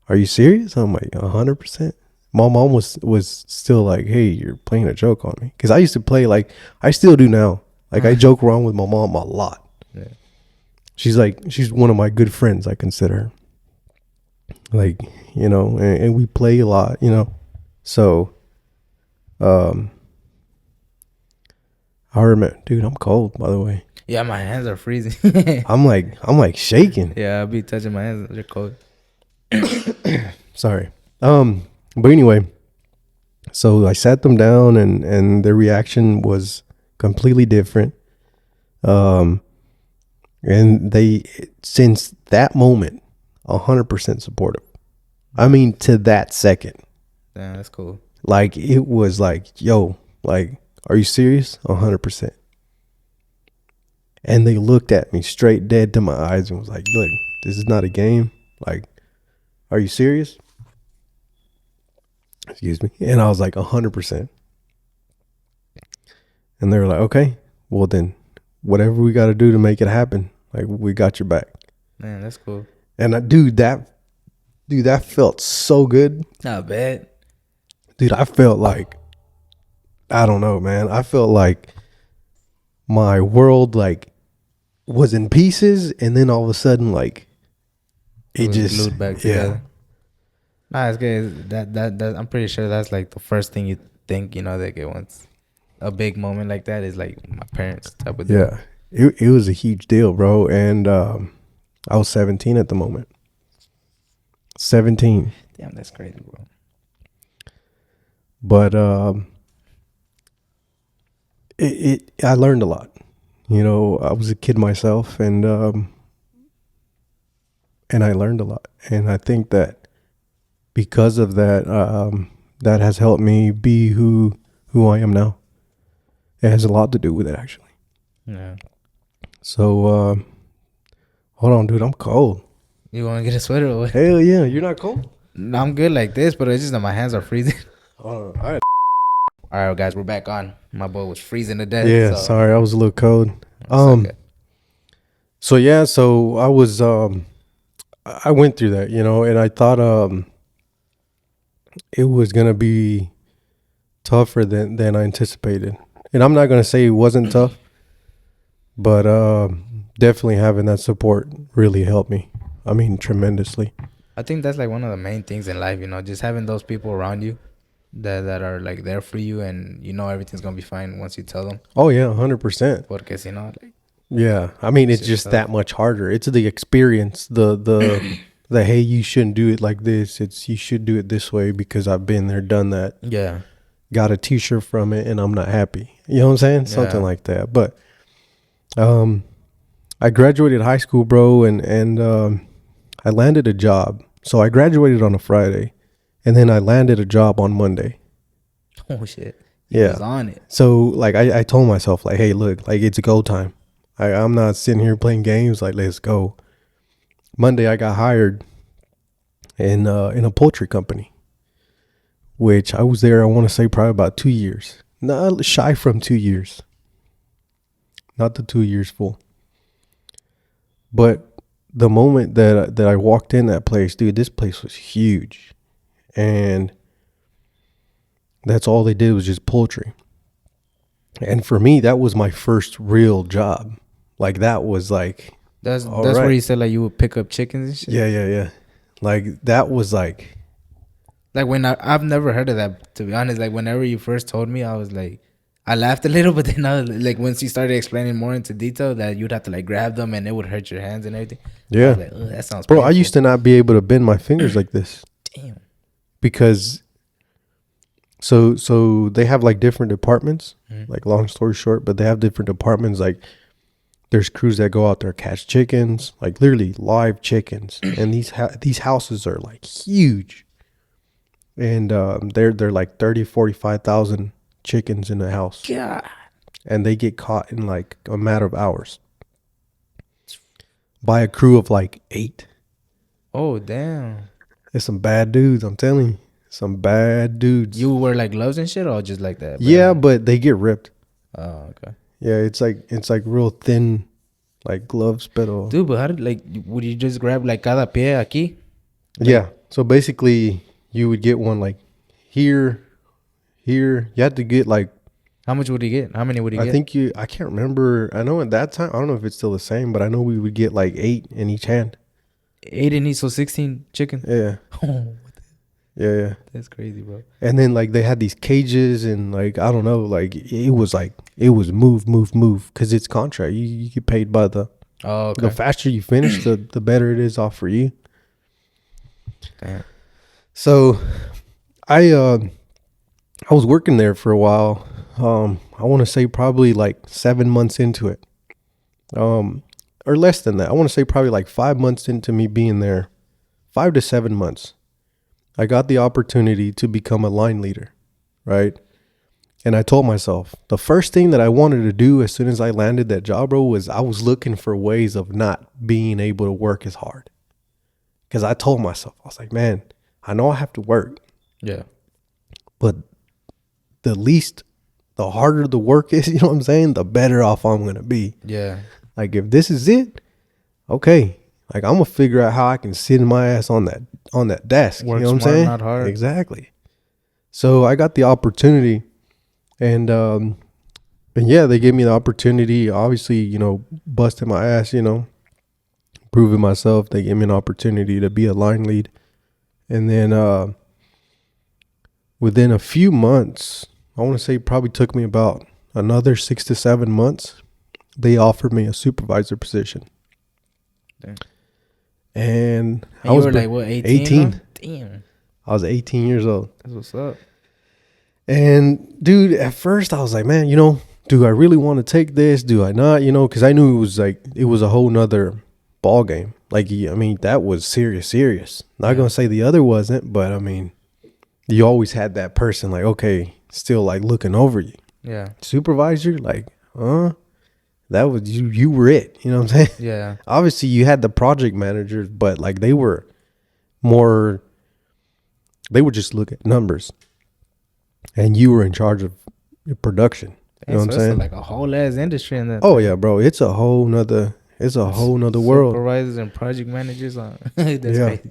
are you serious? I'm like, 100%. My mom was still like, hey, you're playing a joke on me. Because I used to play, like, I still do now. Like, I joke around with my mom a lot. Yeah. she's one of my good friends. I consider her. Like, you know, and we play a lot, you know. So, I remember, dude, I'm cold, by the way. Yeah, my hands are freezing. I'm like shaking. Yeah, I'll be touching my hands. They're cold. Sorry. But anyway, so I sat them down and their reaction was completely different. And they, since that moment, 100% supportive. I mean, to that second. Yeah, that's cool. Like, it was like, yo, like, are you serious? 100%. And they looked at me straight dead to my eyes and was like, look, this is not a game. Like, are you serious? Excuse me. And I was like, 100%. And they were like, okay, well then, whatever we got to do to make it happen, like, we got your back. Man, that's cool. And dude, that felt so good. Not bad. Dude, I felt like, I don't know, man. I felt like my world, like, was in pieces, and then all of a sudden, like, it just glued back together. Nah, it's good. That I'm pretty sure that's like the first thing you think, you know, like once a big moment like that is like my parents type of deal. Yeah. It was a huge deal, bro. And I was 17 at the moment. 17. Damn, that's crazy, bro. But I learned a lot. You know, I was a kid myself, and I learned a lot. And I think that because of that, that has helped me be who I am now. It has a lot to do with it, actually. Yeah. So, hold on, dude. I'm cold. You want to get a sweater or what? Hell yeah. You're not cold? No, I'm good like this, but it's just that my hands are freezing. All right. All right, guys, we're back on. My boy was freezing to death. Yeah, so. sorry. I was a little cold. Okay. So yeah, so I was, I went through that, you know, and I thought, it was going to be tougher than I anticipated. And I'm not going to say it wasn't tough, but definitely having that support really helped me. I mean, tremendously. I think that's like one of the main things in life, you know, just having those people around you that are like there for you, and you know everything's going to be fine once you tell them. Oh, yeah, 100%. Porque si no, like, yeah, I mean, it's just that much harder. It's the experience, the hey, you shouldn't do it like this. It's you should do it this way because I've been there, done that. Yeah. Got a T-shirt from it, and I'm not happy. You know what I'm saying? Something like that. But I graduated high school, bro, and I landed a job. So I graduated on a Friday, and then I landed a job on Monday. Oh shit! He was on it. So like I told myself, like, hey, look, like, it's go time. I'm not sitting here playing games. Like, let's go. Monday I got hired in a poultry company, which I was there, I want to say probably about 2 years. Not shy from 2 years. Not the 2 years full. But the moment that I walked in that place, dude, this place was huge. And that's all they did was just poultry. And for me, that was my first real job. Like, that was like... That's where you said, like, you would pick up chickens and shit? Yeah. Like, that was like... Like, when I've never heard of that, to be honest. Like, whenever you first told me, I was like... I laughed a little, but then I was, like, once you started explaining more into detail that you'd have to, like, grab them and it would hurt your hands and everything. Yeah. I was like, oh, that sounds Bro, painful. I used to not be able to bend my fingers like this. Damn. Because... So they have, like, different departments. Like, long story short, but they have different departments. Like, there's crews that go out there catch chickens, like literally live chickens, and these houses are like huge, and they're like 45,000 chickens in a house. God. And they get caught in like a matter of hours by a crew of like 8. Oh damn! It's some bad dudes, I'm telling you. Some bad dudes. You wear like gloves and shit, or just like that? Yeah, but they get ripped. Oh, okay. Yeah, it's like real thin, like gloves, pero... Dude, but how did, like, would you just grab like cada pie aquí? Like, yeah. So basically, you would get one like here. You had to get like How much would he get? How many would he get? I can't remember. I know at that time, I don't know if it's still the same, but I know we would get like 8 in each hand. 8 in each, so 16 chicken. Yeah. Oh, Yeah. that's crazy, bro. And then like they had these cages and like, I don't know, like it was move. Cause it's contract. You get paid by the faster you finish, the better it is off for you. Damn. So I was working there for a while. I want to say probably like 7 months into it. Or less than that. I want to say probably like 5 months into me being there, 5 to 7 months. I got the opportunity to become a line leader, right? And I told myself the first thing that I wanted to do as soon as I landed that job, bro, was I was looking for ways of not being able to work as hard. Because I told myself, I was like, man, I know I have to work. Yeah. But the harder the work is, you know what I'm saying, the better off I'm going to be. Yeah. Like if this is it, okay. Like I'm going to figure out how I can sit in my ass on that desk. Work you know what smart, I'm saying? not hard. Exactly. So I got the opportunity and yeah, they gave me the opportunity, obviously, you know, busting my ass, you know, proving myself. They gave me an opportunity to be a line lead. And then within a few months, I want to say probably took me about another 6 to 7 months, they offered me a supervisor position. Damn. And I was like, what, 18? Damn. I was 18 years old. That's what's up. And dude, at first I was like, man, you know, do I really want to take this? Do I not? You know, because I knew it was a whole nother ball game. Like, I mean, that was serious. Not going to say the other wasn't, but I mean, you always had that person like, okay, still like looking over you. Yeah. Supervisor, like, that was you were it. You know what I'm saying? Yeah. Obviously, you had the project managers, but like they would just look at numbers. And you were in charge of production. You know what I'm saying? Like a whole ass industry in that. Oh yeah, bro. It's a whole nother world. Supervisors and project managers on. That's crazy.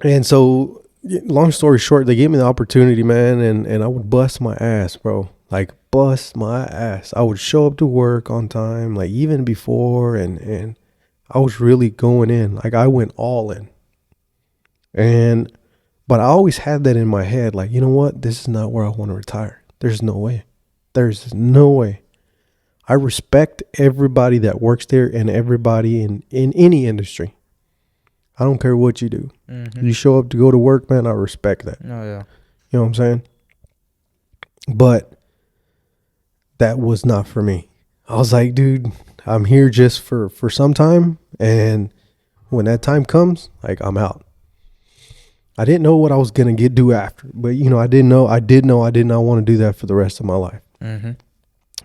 And so, long story short, they gave me the opportunity, man, and I would bust my ass, bro. Like bust my ass. I would show up to work on time, like even before, and I was really going in. Like I went all in. But I always had that in my head, like, you know what? This is not where I want to retire. There's no way. I respect everybody that works there and everybody in any industry. I don't care what you do. Mm-hmm. You show up to go to work, man, I respect that. Oh, yeah. You know what I'm saying? But that was not for me. I was like, dude, I'm here just for some time. And when that time comes, like, I'm out. I didn't know what I was going to do after. But, you know, I did know I did not want to do that for the rest of my life. Mm-hmm.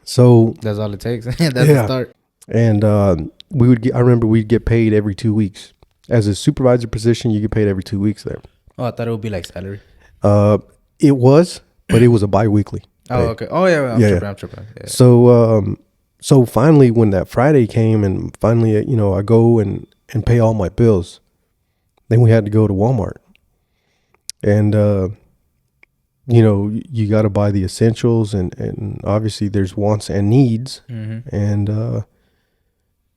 So that's all it takes. That's the start. And I remember we'd get paid every 2 weeks. As a supervisor position, you get paid every 2 weeks there. Oh, I thought it would be like salary. It was, but it was a bi-weekly. Oh, okay. Oh, yeah. I'm tripping. Yeah. So finally, when that Friday came and finally, you know, I go and pay all my bills, then we had to go to Walmart. And, you know, you got to buy the essentials and obviously there's wants and needs. Mm-hmm.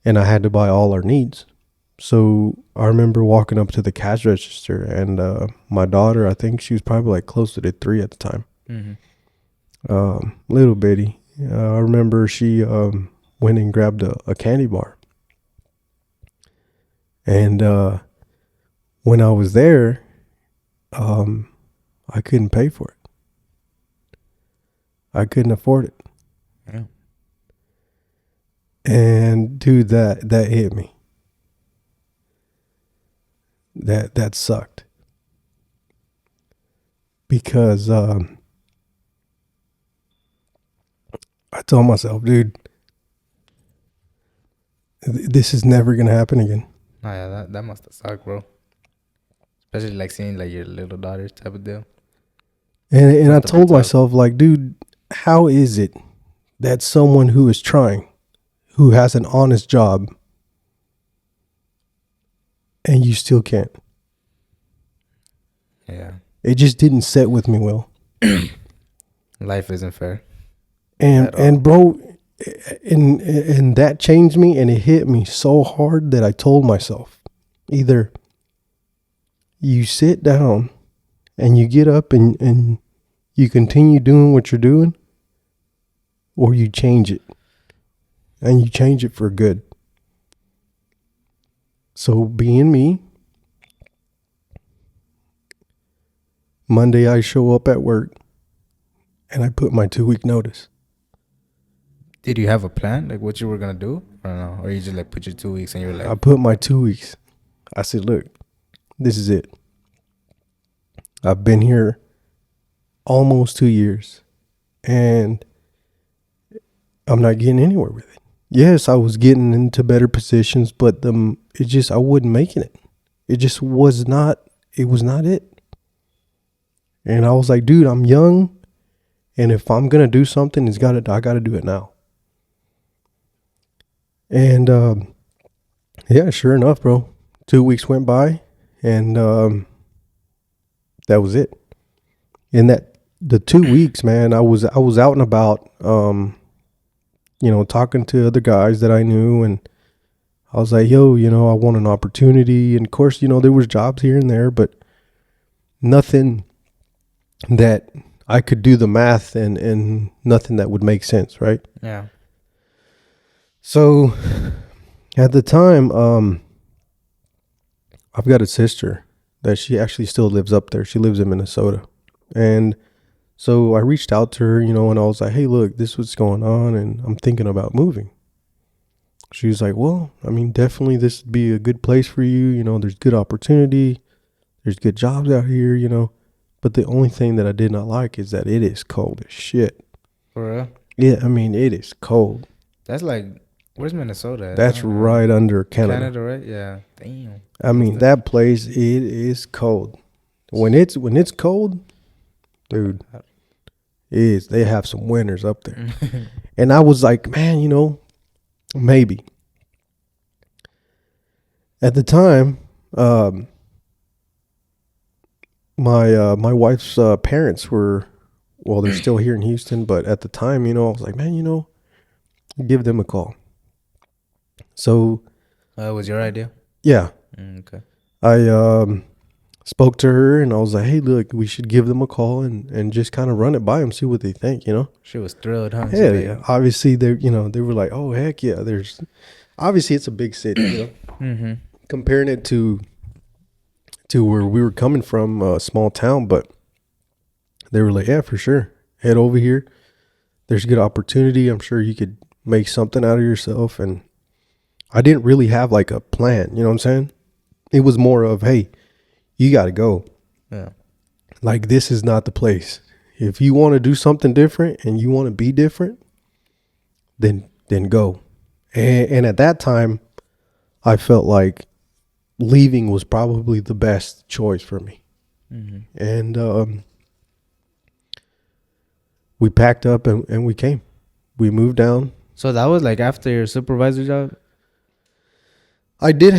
And I had to buy all our needs. So I remember walking up to the cash register and my daughter, I think she was probably like closer to 3 at the time. Mm-hmm. Little bitty. I remember she went and grabbed a candy bar. And when I was there, I couldn't pay for it. I couldn't afford it. Yeah. And dude, that hit me. That sucked. Because I told myself, dude, this is never gonna happen again. Oh yeah, that must have sucked, bro. Especially like seeing like your little daughter type of deal. And I told myself, like, dude, how is it that someone who is trying, who has an honest job, and you still can't? Yeah. It just didn't sit with me well. Life isn't fair. And bro, and that changed me, and it hit me so hard that I told myself, either you sit down and you get up and you continue doing what you're doing, or you change it, and you change it for good. So being me, Monday I show up at work and I put my 2-week notice. Did you have a plan, like what you were gonna do, or no? Or you just like put your 2 weeks and you're like, I put my 2 weeks. I said, look, this is it. I've been here almost 2 years and I'm not getting anywhere with it. Yes, I was getting into better positions, but I wasn't making it. It just was not it. And I was like, dude, I'm young, and if I'm gonna do something, I gotta do it now. And yeah, sure enough, bro. 2 weeks went by, and that was it. In the 2 weeks, man, I was out and about, talking to other guys that I knew, and I was like, yo, I want an opportunity. And of course, there was jobs here and there, but nothing that I could do the math and nothing that would make sense, right? yeah, So at the time, I've got a sister that she actually still lives up there. She lives in Minnesota. And so I reached out to her, and I was like, hey, look, this is what's going on, and I'm thinking about moving. She was like, well, I mean, definitely this would be a good place for you. There's good opportunity. There's good jobs out here, But the only thing that I did not like is that it is cold as shit. for real. Yeah, I mean, it is cold. That's like, where's Minnesota at? That's right under Canada. Canada, right? Yeah. Damn. I mean, that place, it is cold. When it's cold, dude, they have some winters up there. And I was like, man, maybe. At the time, my wife's parents they're still here in Houston, but at the time, I was like, man, give them a call. So, was your idea? yeah, Okay. I spoke to her and I was like, hey, look, we should give them a call and just kind of run it by them, see what they think, She was thrilled, huh? Hell yeah. Obviously, they were like, oh, heck yeah. Obviously, it's a big city, Mm-hmm. comparing it to where we were coming from, a small town, but they were like, yeah, for sure. Head over here. There's good opportunity. I'm sure you could make something out of yourself. And I didn't really have like a plan. You know what I'm saying? It was more of, hey, you got to go. Yeah. Like, this is not the place. If you want to do something different and you want to be different, then go. And at that time, I felt like leaving was probably the best choice for me. Mm-hmm. And we packed up and we came. We moved down. So that was like after your supervisor job? I did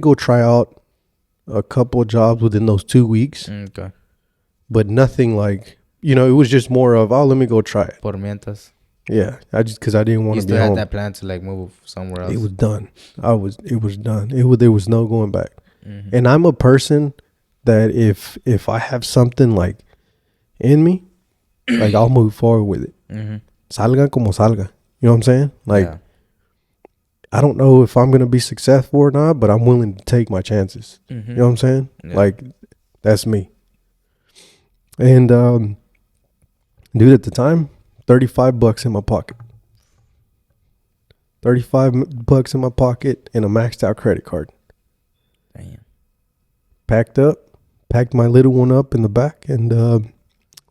go try out a couple of jobs within those 2 weeks, Okay. but nothing like, it was just more of, oh, let me go try it. Por mientras. Yeah. Because I didn't want You to be still had home. that plan to like move somewhere else? It was done. It was done. There was no going back. Mm-hmm. And I'm a person that if I have something like in me, like I'll move forward with it. Mm-hmm. Salga como salga. You know what I'm saying? Like, yeah. I don't know if I'm going to be successful or not, but I'm willing to take my chances. Mm-hmm. You know what I'm saying? Yeah. Like, that's me. And, dude, at the time, $35 in my pocket. $35 in my pocket and a maxed out credit card. Damn. Packed my little one up in the back, and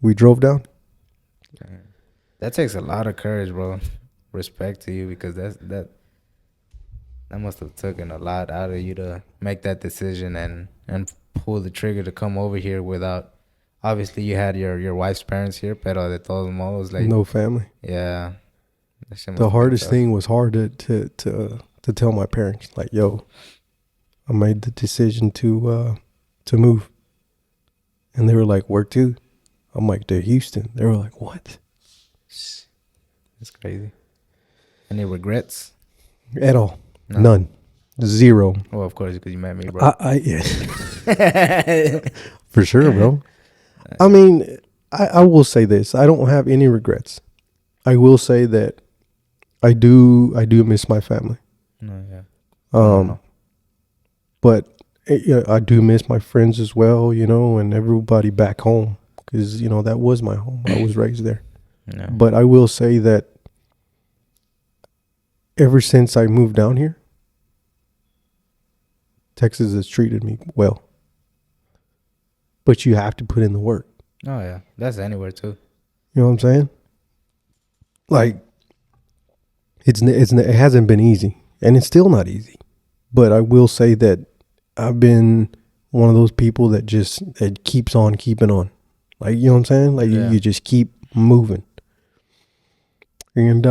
we drove down. Damn. That takes a lot of courage, bro. Respect to you, because that must have taken a lot out of you to make that decision and pull the trigger to come over here without. Obviously, you had your wife's parents here, pero de todos modos, like, No family. yeah. That shit must The have been hardest tough. thing was hard to tell my parents, like, yo, I made the decision to move. And they were like, where to? I'm like, to Houston. They were like, what? That's crazy. Any regrets? At all? No. None. Zero. Well, of course, because you met me, bro. Yeah. For sure, bro. I mean, I will say this. I don't have any regrets. I will say that I do miss my family. No, yeah. But I do miss my friends as well, and everybody back home because, that was my home. I was raised there. No. But I will say that ever since I moved down here, Texas has treated me well. But you have to put in the work. Oh, yeah. That's anywhere, too. You know what I'm saying? Like, it hasn't been easy, and it's still not easy. But I will say that I've been one of those people that keeps on keeping on. Like, you know what I'm saying? Like, you just keep moving. And,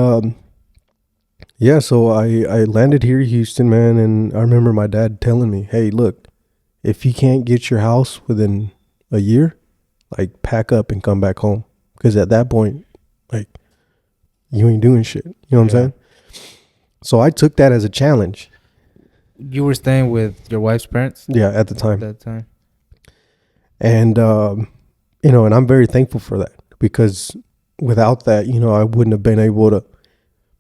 so I landed here in Houston, man, and I remember my dad telling me, hey, look, if you can't get your house within a year, like, pack up and come back home. Because at that point, like, you ain't doing shit. You know what I'm saying? So I took that as a challenge. You were staying with your wife's parents? Yeah, at the time. At that time. And, and I'm very thankful for that. Because without that, I wouldn't have been able to.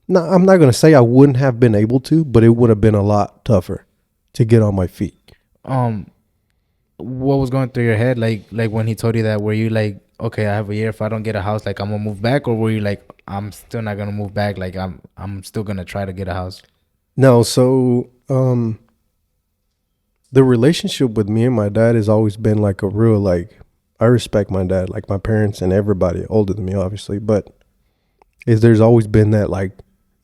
No, I'm not going to say I wouldn't have been able to, but it would have been a lot tougher to get on my feet. What was going through your head? Like when he told you that, were you like, okay, I have a year. If I don't get a house, like, I'm going to move back? Or were you like, I'm still not going to move back. Like, I'm still going to try to get a house? No. So, the relationship with me and my dad has always been like a real, like, I respect my dad, like my parents and everybody older than me, obviously. But there's always been that, like,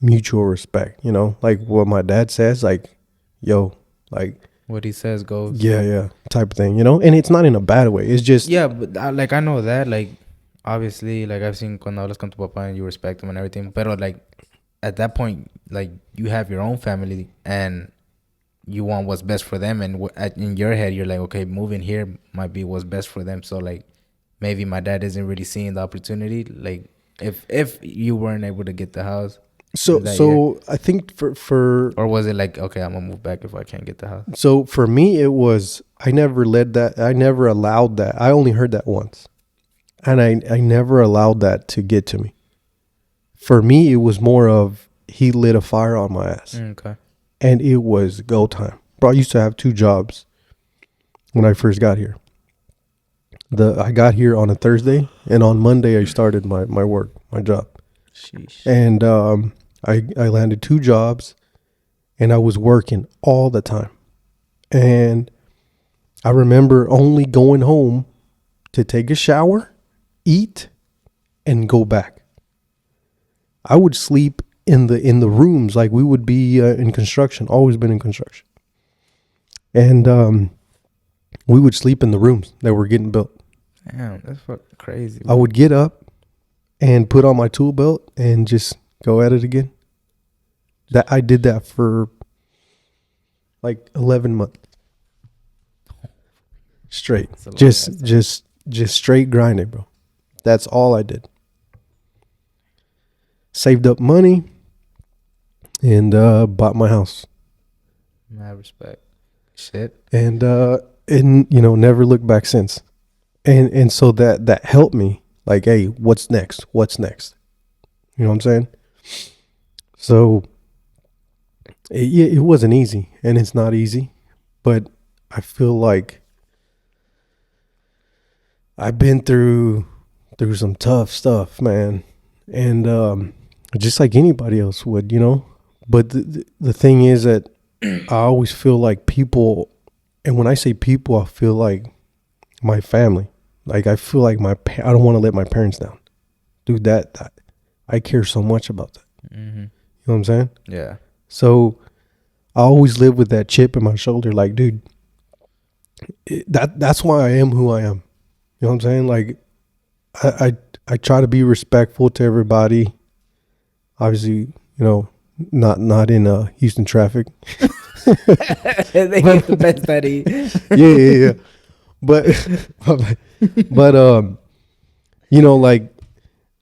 mutual respect, like what my dad says, like, yo, like, what he says goes. Yeah, type of thing, and it's not in a bad way. It's just, yeah, but I know that, like, obviously, like, I've seen cuando hablas con tu papá and you respect him and everything, but like, at that point, like, you have your own family and you want what's best for them, and in your head you're like, okay, moving here might be what's best for them. So, like, maybe my dad isn't really seeing the opportunity, like, if you weren't able to get the house. So year. I think for or was it like, okay, I'm gonna move back if I can't get the house? So for me, it was, I never allowed that. I only heard that once, and I never allowed that to get to me. For me, it was more of, he lit a fire on my ass. Okay. And it was go time. Bro, I used to have 2 jobs when I first got here. I got here on a Thursday, and on Monday I started my work, my job. Sheesh. And I landed 2 jobs, and I was working all the time. And I remember only going home to take a shower, eat, and go back. I would sleep in the rooms, like we would be in construction, always been in construction. And we would sleep in the rooms that were getting built. Damn, that's fucking crazy, bro. I would get up and put on my tool belt and just go at it again. That I did that for like 11 months. Straight. Just straight grinding, bro. That's all I did. Saved up money and bought my house. Mad respect. Shit. And never looked back since. And so that helped me. Like, hey, what's next? What's next? You know what I'm saying? So it wasn't easy, and it's not easy, but I feel like I've been through some tough stuff, man. And just like anybody else would, But the thing is that I always feel like people, and when I say people, I feel like my family. Like, I feel like I don't want to let my parents down. Dude, that I care so much about that. Mm-hmm. You know what I'm saying? Yeah. So I always live with that chip in my shoulder. Like, dude, that's why I am who I am. You know what I'm saying? Like, I try to be respectful to everybody. Obviously, not in Houston traffic. They get the best that he. Yeah. But You know, like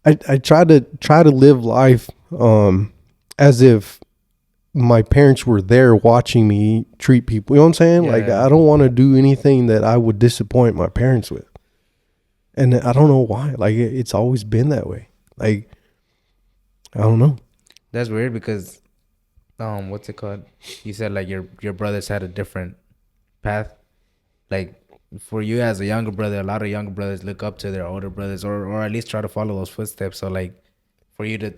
I try to live life as if my parents were there watching me treat people. You know what I'm saying? Like Yeah. I don't want to do anything that I would disappoint my parents with. And I don't know why. Like it's always been that way. Like I don't know. That's weird because what's it called? You said like your brothers had a different path. Like for you as a younger brother, a lot of younger brothers look up to their older brothers or at least try to follow those footsteps. So like for you to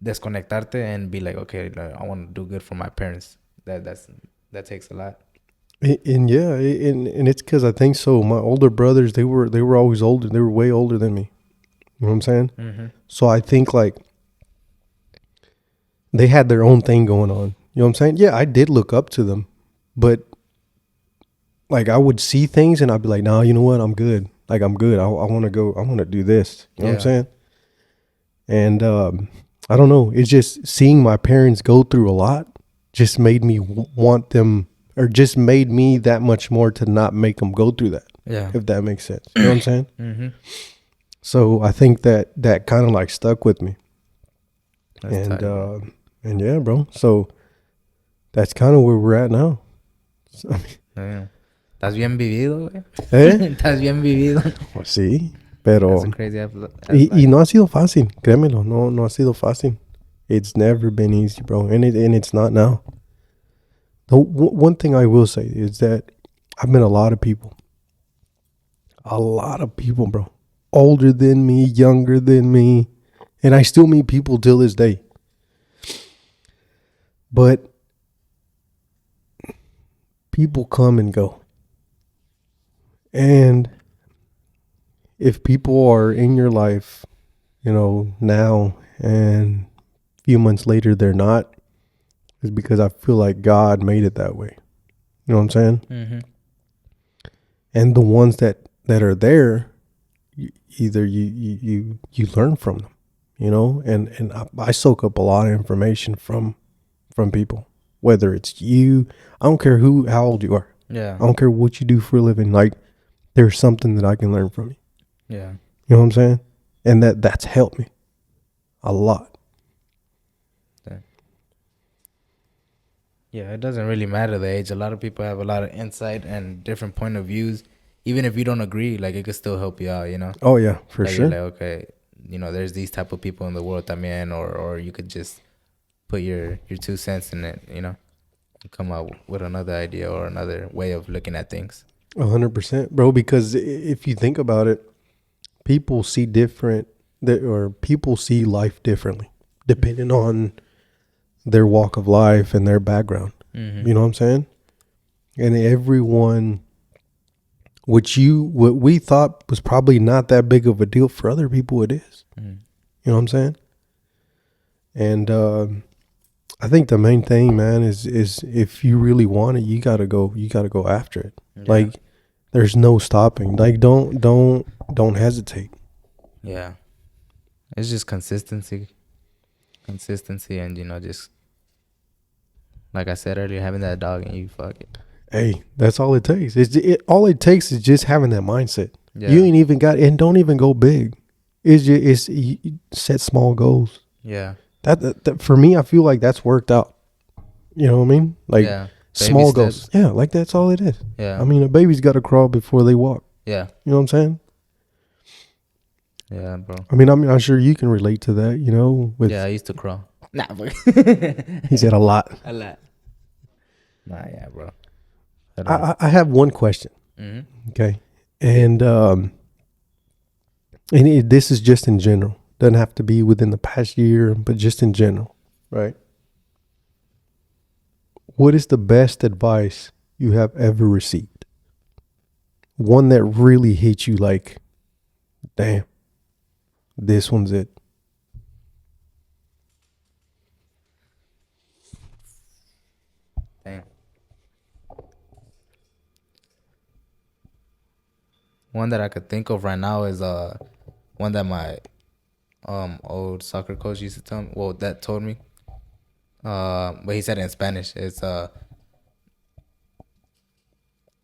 desconectarte and be like, okay, like, I want to do good for my parents. That takes a lot. And yeah, and it's because I think so. My older brothers, they were always older. They were way older than me. You know what I'm saying? Mm-hmm. So I think like they had their own thing going on. You know what I'm saying? Yeah, I did look up to them, but like I would see things and I'd be like, nah, you know what? I'm good. Like I'm good. I want to go. I want to do this. You know what I'm Yeah. saying? And I don't know. It's just seeing my parents go through a lot just made me want them, or just made me that much more to not make them go through that. Yeah. If that makes sense. You know what I'm saying? Mm-hmm. So I think that kind of like stuck with me. That's And tight, bro. and yeah, bro. So that's kind of where we're at now. So, Damn. Estás bien vivido, güey. ¿eh? Estás bien vivido. Pues sí, pero That's a crazy ass y life. no ha sido fácil, créemelo, no ha sido fácil. It's never been easy, bro, and it's not now. The one thing I will say is that I've met a lot of people, bro, older than me, younger than me, and I still meet people till this day. But people come and go, and if people are in your life, you know, now and a few months later they're not, it's because I feel like God made it that way. You know what I'm saying? Mm-hmm. And the ones that are there, either you learn from them, you know, and I soak up a lot of information from people, whether it's you, I don't care how old you are. Yeah. I don't care what you do for a living. Like there's something that I can learn from you. Yeah. You know what I'm saying? And that's helped me a lot. Yeah, it doesn't really matter the age. A lot of people have a lot of insight and different point of views. Even if you don't agree, like it could still help you out, you know? Oh yeah, for Like sure. you're like, okay, you know, there's these type of people in the world también, or you could just put your 2 cents in it, you know? And come out with another idea or another way of looking at things. 100%, bro. Because if you think about it, people see people see life differently, depending on their walk of life and their background. Mm-hmm. You know what I'm saying? And everyone, what we thought was probably not that big of a deal, for other people it is. Mm-hmm. You know what I'm saying? And I think the main thing, man, is if you really want it, you gotta go after it. Yeah. Like there's no stopping. Like don't hesitate. Yeah. It's just consistency, and you know, just like I said earlier, having that dog in you, fuck it. Hey, that's all it takes. All it takes is just having that mindset. Yeah. You ain't even got, and don't even go big. You set small goals. Yeah. That for me, I feel like that's worked out. You know what I mean? Like Yeah. small Baby goals. steps. Yeah, like that's all it is. Yeah. I mean, a baby's got to crawl before they walk. Yeah. You know what I'm saying? Yeah, bro. I mean, I'm sure you can relate to that. You know, with Yeah, I used to crawl. Nah, but he said a lot. a lot. Nah, yeah, bro. I have one question. Mm-hmm. Okay, and this is just in general. Doesn't have to be within the past year, but just in general, right? What is the best advice you have ever received? One that really hit you like, damn, this one's it. Damn. One that I could think of right now is one that my old soccer coach used to tell me. Well, that told me. But he said it in Spanish. It's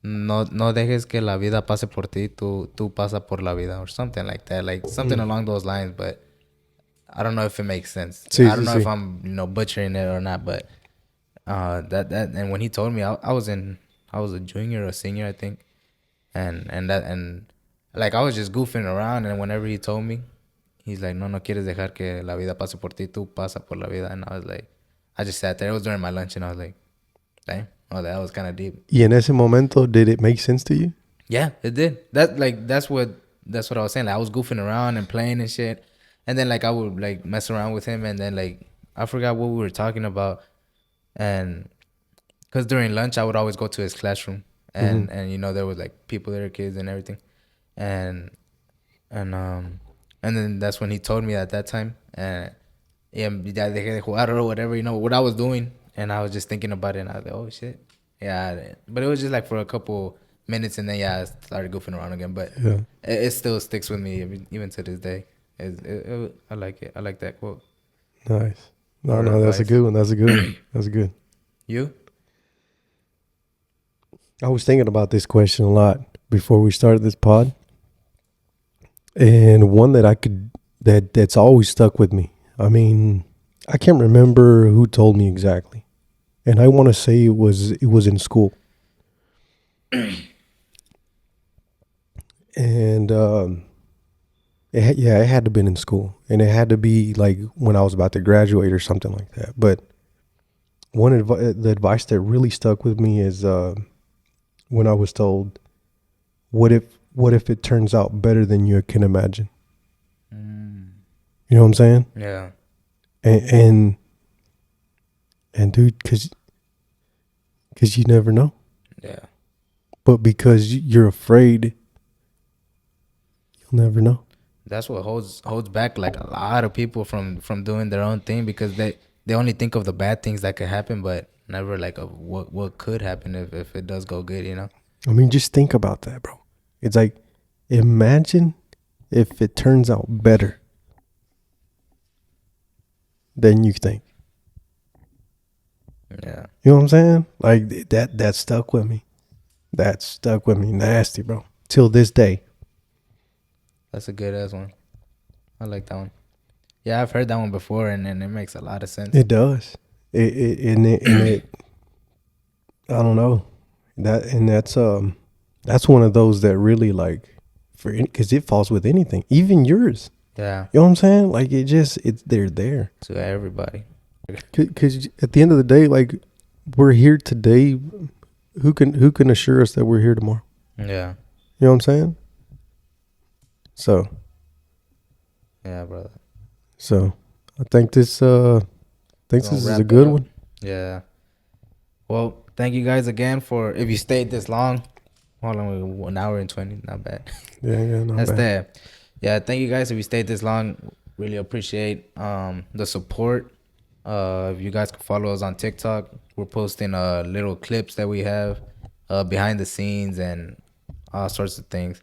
no dejes que la vida pase por ti, tú pasa por la vida, or something like that, like something along those lines. But I don't know if it makes sense. Sí, I don't sí, know if sí. I'm butchering it or not, but that and when he told me, I was a junior or senior, I think, and like I was just goofing around, and whenever he told me, he's like, no quieres dejar que la vida pase por ti, tú pasa por la vida, and I was like, I just sat there. It was during my lunch, and I was like, damn, oh, that was kind of deep. Y en ese momento, did it make sense to you? Yeah, it did. That's what I was saying. Like I was goofing around and playing and shit, and then like I would like mess around with him, and then like I forgot what we were talking about, and because during lunch I would always go to his classroom, and there was like people there, kids and everything, and and then that's when he told me at that time, and ya dejé de jugar or whatever, what I was doing, and I was just thinking about it, and I was like, oh shit, yeah, but it was just like for a couple minutes, and then I started goofing around again, but Yeah. it still sticks with me even to this day. I like it. I like that quote. Nice. No, Word that's a advice. good one. That's a good one. That's good. You? I was thinking about this question a lot before we started this pod. And one that's always stuck with me. I mean, I can't remember who told me exactly. And I want to say it was in school. And it had to been in school. And it had to be like when I was about to graduate or something like that. But the advice that really stuck with me is when I was told, what if it turns out better than you can imagine? You know what I'm saying? Yeah. And dude, cause you never know. Yeah. But because you're afraid, you'll never know. That's what holds back like a lot of people from doing their own thing, because they only think of the bad things that could happen, but never like of what could happen if it does go good, I mean, just think about that, bro. It's like, imagine if it turns out better than you think. Yeah. You know what I'm saying? Like that stuck with me. That stuck with me nasty, bro. Till this day. That's a good ass one. I like that one. Yeah, I've heard that one before, and it makes a lot of sense. It does. It I don't know. That's one of those that really like, because it falls with anything, even yours. Yeah. You know what I'm saying? Like they're there. To everybody. Because at the end of the day, like, we're here today. Who can assure us that we're here tomorrow? Yeah. You know what I'm saying? So. Yeah, brother. So I think this is a good one. Yeah. Well, thank you guys again if you stayed this long. Hold on, 1 hour and 20, not bad. Yeah, not That's bad. that. Yeah, thank you guys if you stayed this long. Really appreciate the support. If you guys can follow us on TikTok, we're posting little clips that we have behind the scenes and all sorts of things.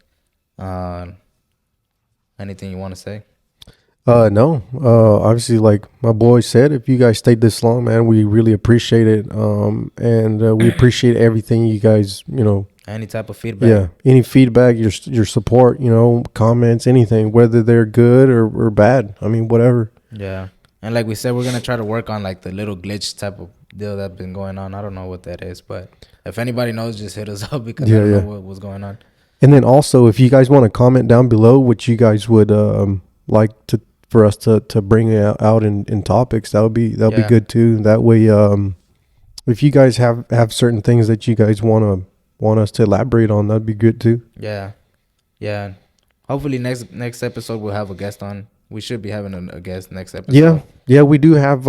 Anything you want to say? No. Obviously, like my boy said, if you guys stayed this long, man, we really appreciate it. And we appreciate everything you guys, Any type of feedback. Yeah. Any feedback, your support, comments, anything, whether they're good or bad. I mean, whatever. Yeah. And like we said, we're going to try to work on like the little glitch type of deal that's been going on. I don't know what that is, but if anybody knows, just hit us up, because I don't know what was going on. And then also, if you guys want to comment down below what you guys would like for us to bring out in topics, that'll be good too. That way, if you guys have certain things that you guys want us to elaborate on, that'd be good too. Yeah. Hopefully next episode we'll have a guest on. We should be having a guest next episode. Yeah, we do have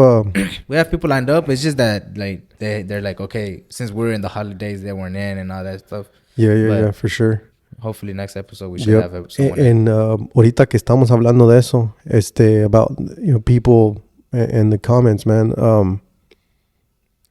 we have people lined up. It's just that like they're like, okay, since we're in the holidays, they weren't in and all that stuff. Yeah, for sure. Hopefully next episode we should have someone. And ahorita que estamos hablando de eso, about people in the comments, man.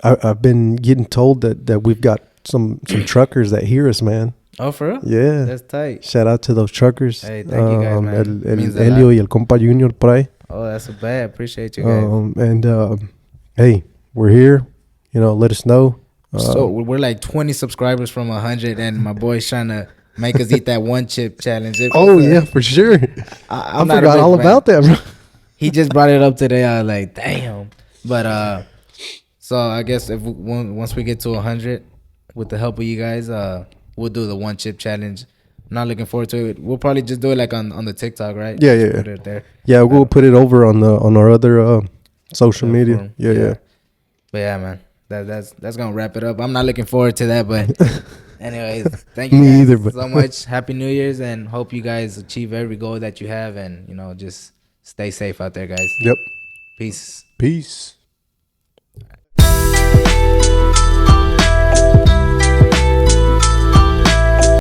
I've been getting told that we've got some truckers that hear us, man. Oh, for real? Yeah. That's tight. Shout out to those truckers. Hey, thank you guys, man. El Elio y el compa Junior por ahí. Oh, that's so bad. Appreciate you guys. And hey, we're here. Let us know. So we're like 20 subscribers from 100, and my boy's trying to make us eat that one chip challenge. Yeah, for sure. I I'm not a forgot big all fan. about that, bro. He just brought it up today. I was like, damn. But so I guess if once we get to 100, with the help of you guys, we'll do the one chip challenge. I'm not looking forward to it. We'll probably just do it like on the TikTok, right? Yeah, Just yeah. put it there. Yeah, we'll put it over on our other social media. Platform. Yeah. But yeah, man, that's gonna wrap it up. I'm not looking forward to that, but anyways, thank you Me guys either, but so much. Happy New Year's, and hope you guys achieve every goal that you have, and just stay safe out there, guys. Yep. Peace. Peace.